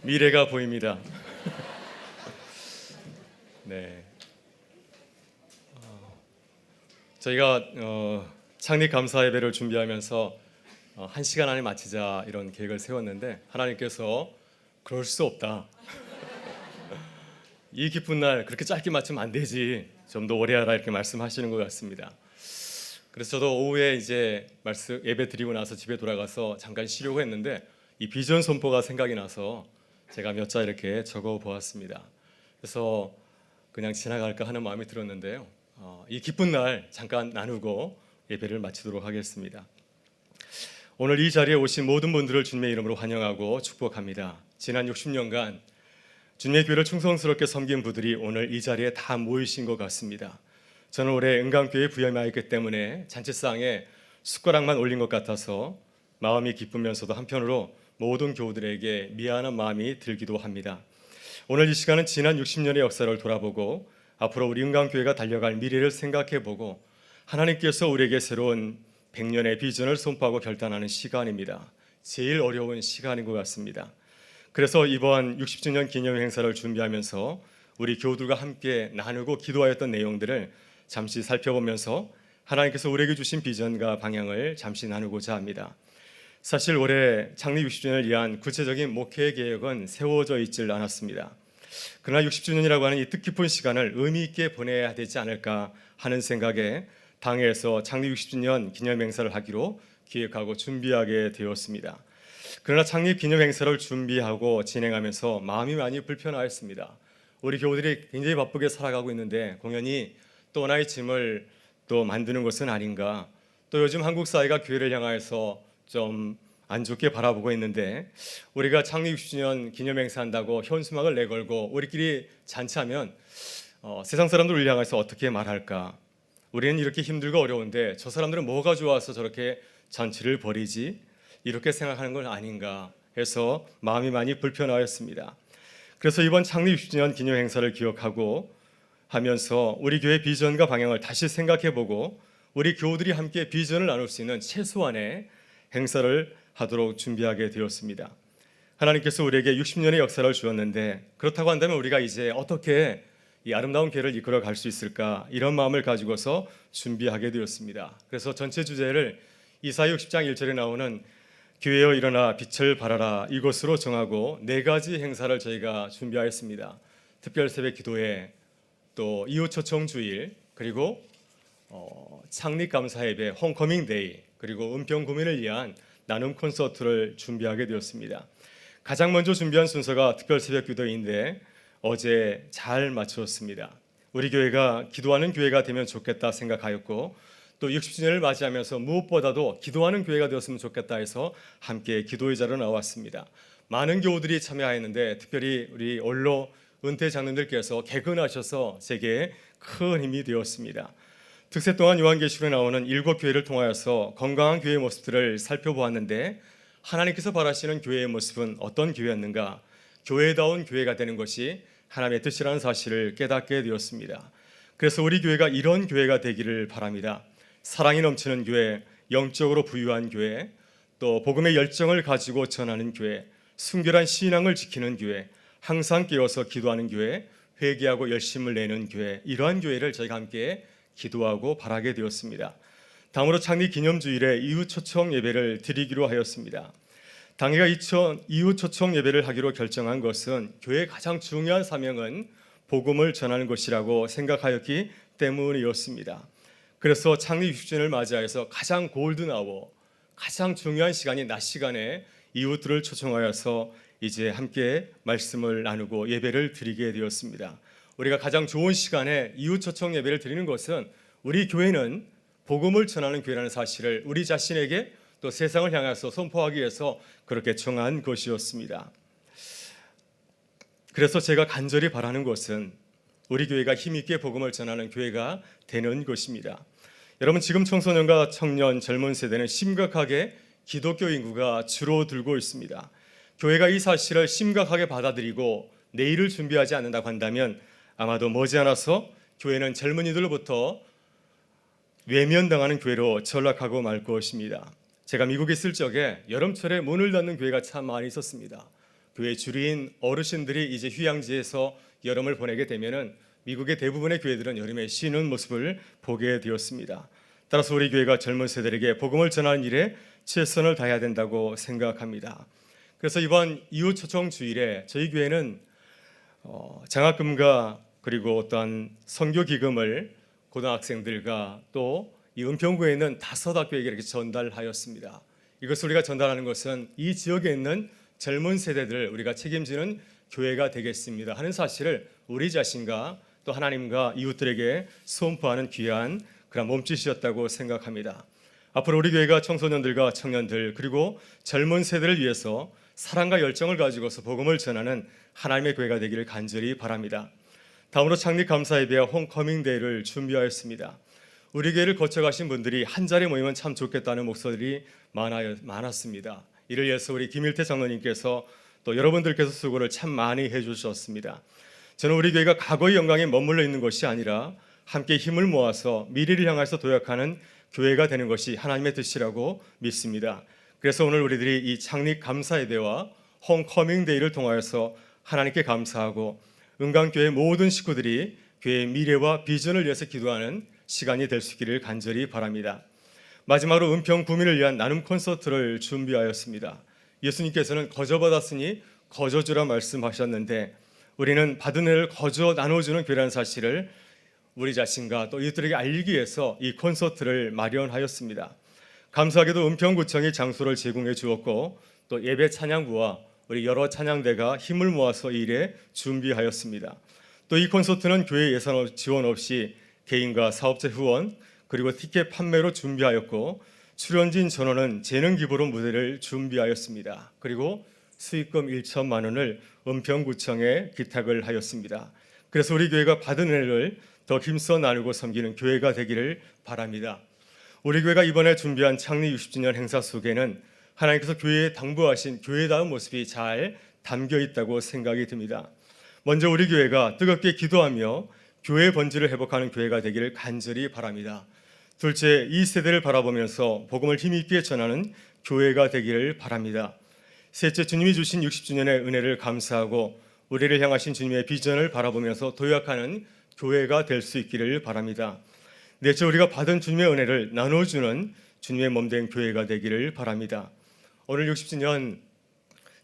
미래가 보입니다. 네. 저희가 창립 감사 예배를 준비하면서 1시간 안에 마치자 이런 계획을 세웠는데 하나님께서 그럴 수 없다. 이 기쁜 날 그렇게 짧게 마치면 안 되지. 좀 더 오래 하라 이렇게 말씀하시는 것 같습니다. 그래서 저도 오후에 이제 말씀 예배 드리고 나서 집에 돌아가서 잠깐 쉬려고 했는데 이 비전 선포가 생각이 나서 제가 몇 자 이렇게 적어 보았습니다. 그래서 그냥 지나갈까 하는 마음이 들었는데요. 이 기쁜 날 잠깐 나누고 예배를 마치도록 하겠습니다. 오늘 이 자리에 오신 모든 분들을 주님의 이름으로 환영하고 축복합니다. 지난 60년간 주님의 교회를 충성스럽게 섬긴 분들이 오늘 이 자리에 다 모이신 것 같습니다. 저는 올해 은강교회에 부임하였기 때문에 잔치상에 숟가락만 올린 것 같아서 마음이 기쁘면서도 한편으로 모든 교우들에게 미안한 마음이 들기도 합니다. 오늘 이 시간은 지난 60년의 역사를 돌아보고 앞으로 우리 은강교회가 달려갈 미래를 생각해보고 하나님께서 우리에게 새로운 100년의 비전을 선포하고 결단하는 시간입니다. 제일 어려운 시간인 것 같습니다. 그래서 이번 60주년 기념 행사를 준비하면서 우리 교우들과 함께 나누고 기도하였던 내용들을 잠시 살펴보면서 하나님께서 우리에게 주신 비전과 방향을 잠시 나누고자 합니다. 사실 올해 창립 60주년을 위한 구체적인 목회 계획은 세워져 있질 않았습니다. 그러나 60주년이라고 하는 이 뜻깊은 시간을 의미 있게 보내야 되지 않을까 하는 생각에 당회에서 창립 60주년 기념 행사를 하기로 기획하고 준비하게 되었습니다. 그러나 창립 기념 행사를 준비하고 진행하면서 마음이 많이 불편하였습니다. 우리 교우들이 굉장히 바쁘게 살아가고 있는데 공연히 또 하나의 짐을 또 만드는 것은 아닌가. 또 요즘 한국 사회가 교회를 향해서 좀 안 좋게 바라보고 있는데 우리가 창립 60주년 기념 행사한다고 현수막을 내걸고 우리끼리 잔치하면 세상 사람들 우리를 향해서 어떻게 말할까? 우리는 이렇게 힘들고 어려운데 저 사람들은 뭐가 좋아서 저렇게 잔치를 벌이지? 이렇게 생각하는 건 아닌가 해서 마음이 많이 불편하였습니다. 그래서 이번 창립 60주년 기념 행사를 기억하고 하면서 우리 교회 비전과 방향을 다시 생각해보고 우리 교우들이 함께 비전을 나눌 수 있는 최소한의 행사를 하도록 준비하게 되었습니다. 하나님께서 우리에게 60년의 역사를 주었는데 그렇다고 한다면 우리가 이제 어떻게 이 아름다운 교회를 이끌어 갈 수 있을까 이런 마음을 가지고서 준비하게 되었습니다. 그래서 전체 주제를 이사야 60장 1절에 나오는 교회여 일어나 빛을 발하라 이것으로 정하고 4가지 행사를 저희가 준비하였습니다. 특별 새벽 기도회, 또 이웃 초청 주일, 그리고 창립 감사 예배, 홈커밍 데이, 그리고 은평 구민을 위한 나눔 콘서트를 준비하게 되었습니다. 가장 먼저 준비한 순서가 특별 새벽 기도인데 어제 잘 마쳤습니다. 우리 교회가 기도하는 교회가 되면 좋겠다 생각하였고 또 60주년을 맞이하면서 무엇보다도 기도하는 교회가 되었으면 좋겠다 해서 함께 기도의 자리로 나왔습니다. 많은 교우들이 참여하였는데 특별히 우리 원로 은퇴 장로님들께서 개근하셔서 제게 큰 힘이 되었습니다. 특세 동안 요한계시록에 나오는 7교회를 통하여서 건강한 교회의 모습들을 살펴보았는데 하나님께서 바라시는 교회의 모습은 어떤 교회였는가? 교회다운 교회가 되는 것이 하나님의 뜻이라는 사실을 깨닫게 되었습니다. 그래서 우리 교회가 이런 교회가 되기를 바랍니다. 사랑이 넘치는 교회, 영적으로 부유한 교회, 또 복음의 열정을 가지고 전하는 교회, 순결한 신앙을 지키는 교회, 항상 깨어서 기도하는 교회, 회개하고 열심을 내는 교회, 이러한 교회를 저희가 함께 기도하고 바라게 되었습니다. 다음으로 창립 기념주일에 이웃 초청 예배를 드리기로 하였습니다. 당회가 이웃 초청 예배를 하기로 결정한 것은 교회의 가장 중요한 사명은 복음을 전하는 것이라고 생각하였기 때문이었습니다. 그래서 창립 60주년을 맞이해서 가장 골든아워, 가장 중요한 시간인 낮 시간에 이웃들을 초청하여서 이제 함께 말씀을 나누고 예배를 드리게 되었습니다. 우리가 가장 좋은 시간에 이웃 초청 예배를 드리는 것은 우리 교회는 복음을 전하는 교회라는 사실을 우리 자신에게 또 세상을 향해서 선포하기 위해서 그렇게 정한 것이었습니다. 그래서 제가 간절히 바라는 것은 우리 교회가 힘있게 복음을 전하는 교회가 되는 것입니다. 여러분, 지금 청소년과 청년, 젊은 세대는 심각하게 기독교 인구가 줄어들고 있습니다. 교회가 이 사실을 심각하게 받아들이고 내일을 준비하지 않는다고 한다면 아마도 머지않아서 교회는 젊은이들로부터 외면당하는 교회로 전락하고 말 것입니다. 제가 미국에 있을 적에 여름철에 문을 닫는 교회가 참 많이 있었습니다. 교회 주리인 어르신들이 이제 휴양지에서 여름을 보내게 되면은 미국의 대부분의 교회들은 여름에 쉬는 모습을 보게 되었습니다. 따라서 우리 교회가 젊은 세대에게 복음을 전하는 일에 최선을 다해야 된다고 생각합니다. 그래서 이번 이웃 초청 주일에 저희 교회는 장학금과 그리고 어떠한 선교 기금을 고등학생들과 또 이 은평구에 있는 5학교에게 이렇게 전달하였습니다. 이것을 우리가 전달하는 것은 이 지역에 있는 젊은 세대들을 우리가 책임지는 교회가 되겠습니다 하는 사실을 우리 자신과 또 하나님과 이웃들에게 선포하는 귀한 그런 몸짓이었다고 생각합니다. 앞으로 우리 교회가 청소년들과 청년들 그리고 젊은 세대를 위해서 사랑과 열정을 가지고서 복음을 전하는 하나님의 교회가 되기를 간절히 바랍니다. 다음으로 창립 감사 예배와 홈커밍 데이를 준비하였습니다. 우리 교회를 거쳐가신 분들이 한 자리에 모이면 참 좋겠다는 목소리들이 많았습니다. 이를 위해서 우리 김일태 장로님께서 또 여러분들께서 수고를 참 많이 해주셨습니다. 저는 우리 교회가 과거의 영광에 머물러 있는 것이 아니라 함께 힘을 모아서 미래를 향해서 도약하는 교회가 되는 것이 하나님의 뜻이라고 믿습니다. 그래서 오늘 우리들이 이 창립 감사 예배와 홈커밍 데이를 통하여서 하나님께 감사하고 은강교회 모든 식구들이 교회의 미래와 비전을 위해서 기도하는 시간이 될 수 있기를 간절히 바랍니다. 마지막으로 은평 구민을 위한 나눔 콘서트를 준비하였습니다. 예수님께서는 거저 받았으니 거저 주라 말씀하셨는데 우리는 받은 은혜를 거저 나눠주는 교회라는 사실을 우리 자신과 또 이웃들에게 알리기 위해서 이 콘서트를 마련하였습니다. 감사하게도 은평구청이 장소를 제공해 주었고 또 예배 찬양부와 우리 여러 찬양대가 힘을 모아서 이 일에 준비하였습니다. 또 이 콘서트는 교회 예산 지원 없이 개인과 사업자 후원 그리고 티켓 판매로 준비하였고 출연진 전원은 재능 기부로 무대를 준비하였습니다. 그리고 수익금 1천만 원을 은평구청에 기탁을 하였습니다. 그래서 우리 교회가 받은 은혜를 더 힘써 나누고 섬기는 교회가 되기를 바랍니다. 우리 교회가 이번에 준비한 창립 60주년 행사 속에는 하나님께서 교회에 당부하신 교회다운 모습이 잘 담겨 있다고 생각이 듭니다. 먼저 우리 교회가 뜨겁게 기도하며 교회 본질을 회복하는 교회가 되기를 간절히 바랍니다. 둘째, 이 세대를 바라보면서 복음을 힘있게 전하는 교회가 되기를 바랍니다. 셋째, 주님이 주신 60주년의 은혜를 감사하고 우리를 향하신 주님의 비전을 바라보면서 도약하는 교회가 될 수 있기를 바랍니다. 넷째, 우리가 받은 주님의 은혜를 나눠주는 주님의 몸된 교회가 되기를 바랍니다. 오늘 60주년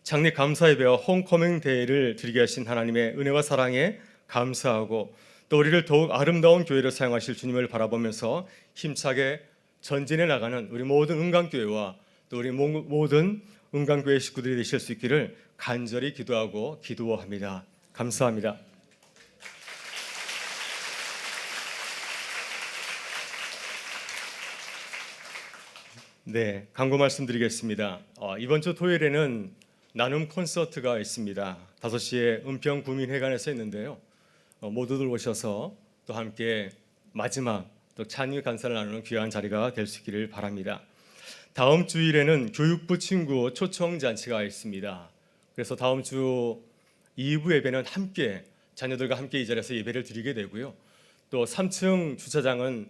창립 감사 예배와 홈커밍 데이를 드리게 하신 하나님의 은혜와 사랑에 감사하고 또 우리를 더욱 아름다운 교회로 사용하실 주님을 바라보면서 힘차게 전진해 나가는 우리 모든 은강교회와 또 우리 모든 은강교회 식구들이 되실 수 있기를 간절히 기도하고 기도합니다. 감사합니다. 네, 광고 말씀드리겠습니다. 이번 주 토요일에는 나눔 콘서트가 있습니다. 5시에 은평구민회관에서 있는데요. 모두들 오셔서 또 함께 마지막 또 찬유 간사를 나누는 귀한 자리가 될 수 있기를 바랍니다. 다음 주일에는 교육부 친구 초청 잔치가 있습니다. 그래서 다음 주 2부 예배는 함께 자녀들과 함께 이 자리에서 예배를 드리게 되고요. 또 3층 주차장은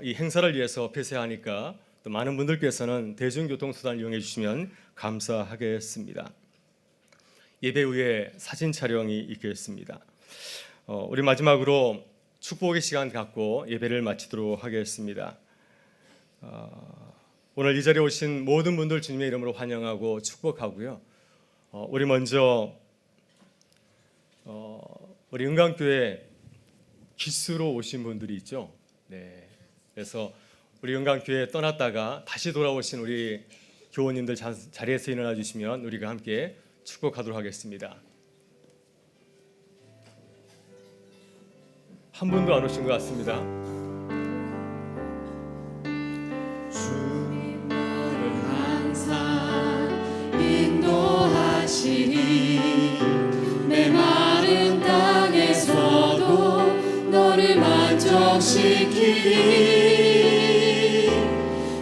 이 행사를 위해서 폐쇄하니까 또 많은 분들께서는 대중교통수단을 이용해 주시면 감사하겠습니다. 예배 후에 사진 촬영이 있겠습니다. 우리 마지막으로 축복의 시간 갖고 예배를 마치도록 하겠습니다. 오늘 이 자리에 오신 모든 분들 주님의 이름으로 환영하고 축복하고요. 우리 먼저 우리 은강교회 기수로 오신 분들이 있죠. 네. 그래서 우리 은강교회 떠났다가 다시 돌아오신 우리 교우님들 자리에서 일어나 주시면 우리가 함께 축복하도록 하겠습니다. 한 분도 안 오신 것 같습니다. 주님 너를 항상 인도하시니 내 마른 땅에서도 너를 만족시키니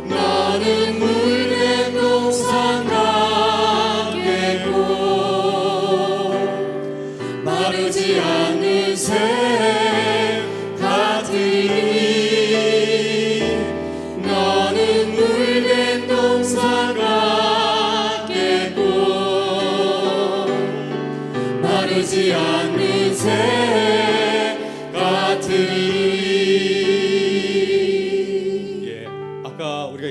너는 물된 동산 같겠고 마르지 않는 새 너는 물된 동산 같겠고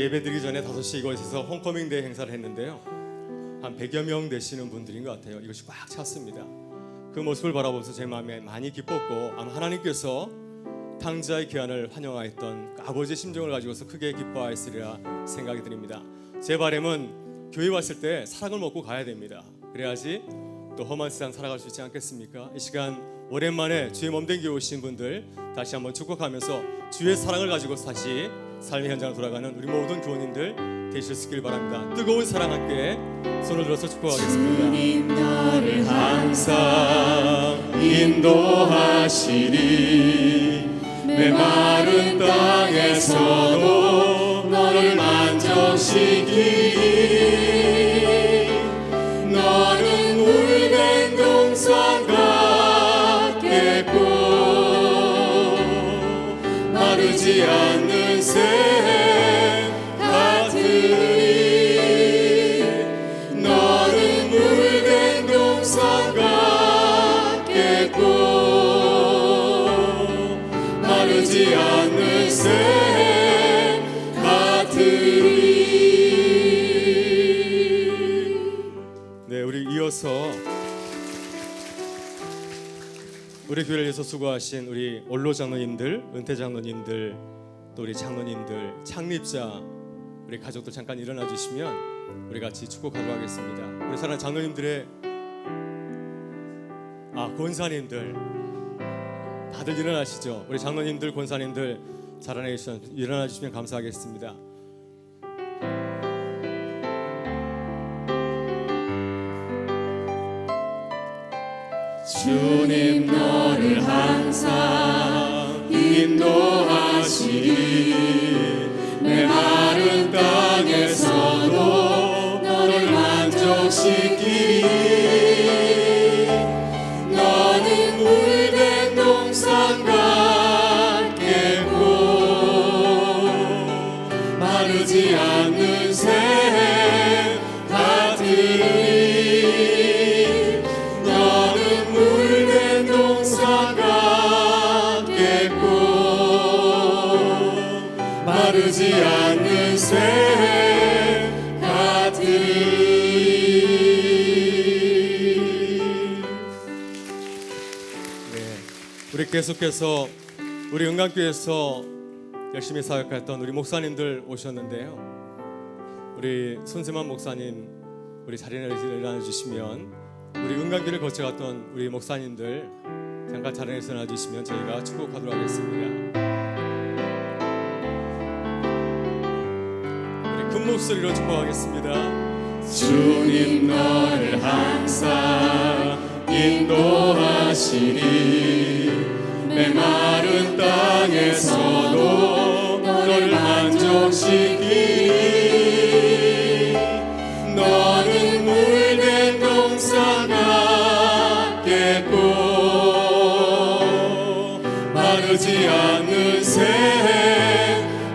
예배드리기 전에 5시 이곳에서 홈커밍 데이 행사를 했는데요. 한 100여 명 되시는 분들인 것 같아요. 이것이 꽉 찼습니다. 그 모습을 바라보면서 제 마음에 많이 기뻤고, 아마 하나님께서 탕자의 귀환을 환영하였던 그 아버지의 심정을 가지고서 크게 기뻐하였으리라 생각이 듭니다. 제 바람은 교회 왔을 때 사랑을 먹고 가야 됩니다. 그래야지 또 험한 세상 살아갈 수 있지 않겠습니까? 이 시간 오랜만에 주의 몸된 교회 오신 분들 다시 한번 축복하면서 주의 사랑을 가지고서 다시 삶의 현장으로 돌아가는 우리 모든 교우님들 되실 수 있길 바랍니다. 뜨거운 사랑 함께 손을 들어서 축복하겠습니다. 주님 나를 항상 인도하시리. 메마른 땅에서도 너를 만져시기. 너는 물된 동산 같겠고 마르지 않는 샘 같으리. 너는 물된 동산 같겠고 마르지 않는 샘 같으리. 네, 우리 이어서 우리 교회를 위해서 수고하신 우리 원로 장로님들, 은퇴 장로님들, 또 우리 장로님들, 창립자 우리 가족들 잠깐 일어나 주시면 우리 같이 축복하도록 하겠습니다. 우리 사랑하는 장로님들의 권사님들 다들 일어나시죠. 우리 장로님들, 권사님들 일어나 주시면 감사하겠습니다. 주님 너를 항상 인도하시리. 메마른 땅에서도 너를 만족시키리. 너는 물된 동산 같겠고 마르지 않는 샘 같으리. 너는 물된 동산 같겠고 마르지 않는 샘 같으리. 네, 우리 계속해서 우리 은강교회에서 열심히 사역했던 우리 목사님들 오셨는데요. 우리 손세만 목사님 우리 자리에 일어나 주시면, 우리 은강교회를 거쳐갔던 우리 목사님들 잠깐 자리에서 일어나 주시면 저희가 축복하도록 하겠습니다. 우리 큰 목소리로 축복하겠습니다. 주님 너를 항상 인도하시리. 메마른 땅에서도 너를 만족시키리. 너는 물된 동산 같겠고 마르지 않는 샘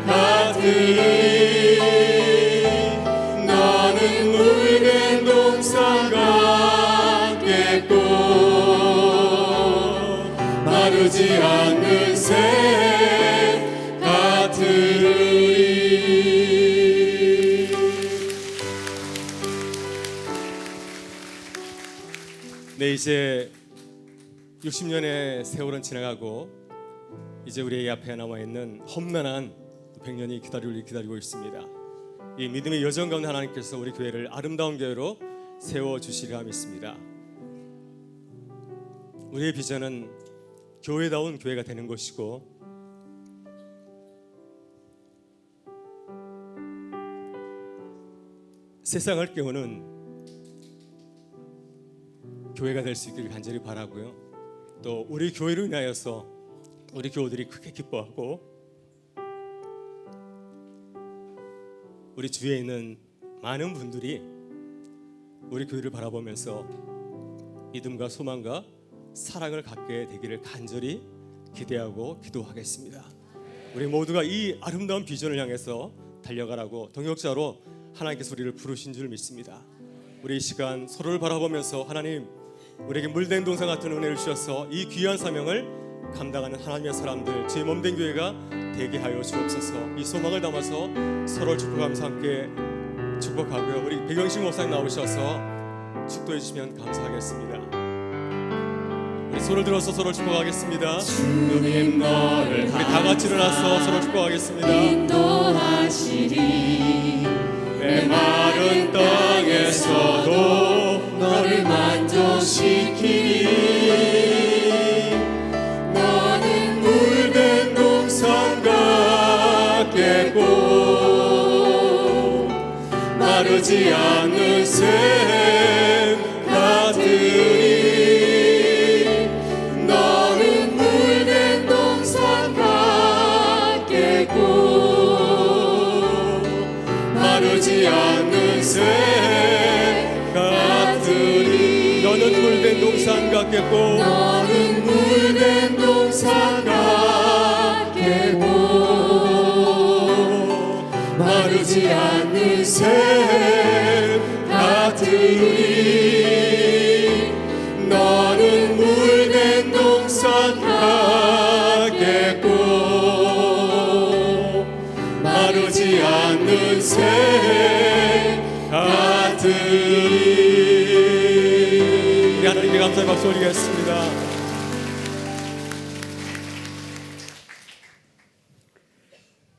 같으리. 너는 물된 동산 같겠고 마르지 않는 샘 같으리. 네, 이제 60년의 세월은 지나가고 이제 우리 앞에 남아있는 험난한 100년이 기다리고 있습니다. 이 믿음의 여정 가운데 하나님께서 우리 교회를 아름다운 교회로 세워주시리라 믿습니다. 우리의 비전은 교회다운 교회가 되는 것이고, 세상을 깨우는 교회가 될 수 있기를 간절히 바라고요. 또 우리 교회를 인하여서 우리 교우들이 크게 기뻐하고, 우리 주위에 있는 많은 분들이 우리 교회를 바라보면서 믿음과 소망과 사랑을 갖게 되기를 간절히 기대하고 기도하겠습니다. 우리 모두가 이 아름다운 비전을 향해서 달려가라고 동역자로 하나님께서 우리를 부르신 줄 믿습니다. 우리 이 시간 서로를 바라보면서 하나님, 우리에게 물된 동산 같은 은혜를 주셔서 이 귀한 사명을 감당하는 하나님의 사람들, 제 몸된 교회가 되게 하여 주옵소서. 이 소망을 담아서 서로를 축복하면서 함께 축복하고요. 우리 백영식 목사님 나오셔서 축도해 주시면 감사하겠습니다. 우리 손을 들어서 서로 축복하겠습니다. 주님 너를 우리 다 같이 일어나서 서로 축복하겠습니다. 인도하시리 메마른 땅에서도 너를 만족시키리 너는 물된 동산 같겠고 마르지 않는 샘 같으리 너는 물된 동산 같겠고 마르지 않는 샘 같으리 너는 물된 동산 같겠고 너는 물된 동산 같겠고 마르지 않는 샘 같으리 너는 물된 동산 같겠고 마르지 않는 샘 같으리. 우리 하나님께 감사의 박수 올리겠습니다.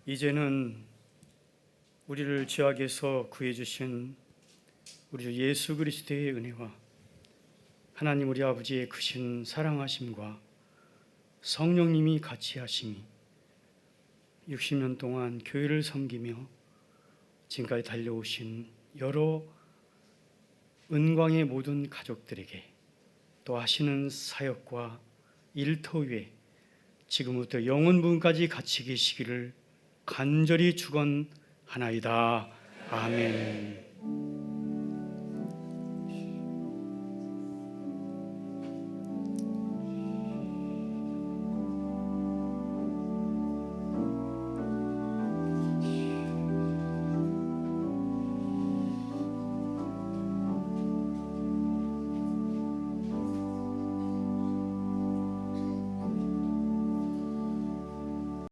이제는 우리를 죄악에서 구해 주신 우리 주 예수 그리스도의 은혜와 하나님 우리 아버지의 크신 사랑하심과 성령님이 같이 하심이 60년 동안 교회를 섬기며 지금까지 달려오신 여러 은광의 모든 가족들에게 또 하시는 사역과 일터 위에 지금부터 영원분까지 같이 계시기를 간절히 축원하나이다. 아멘.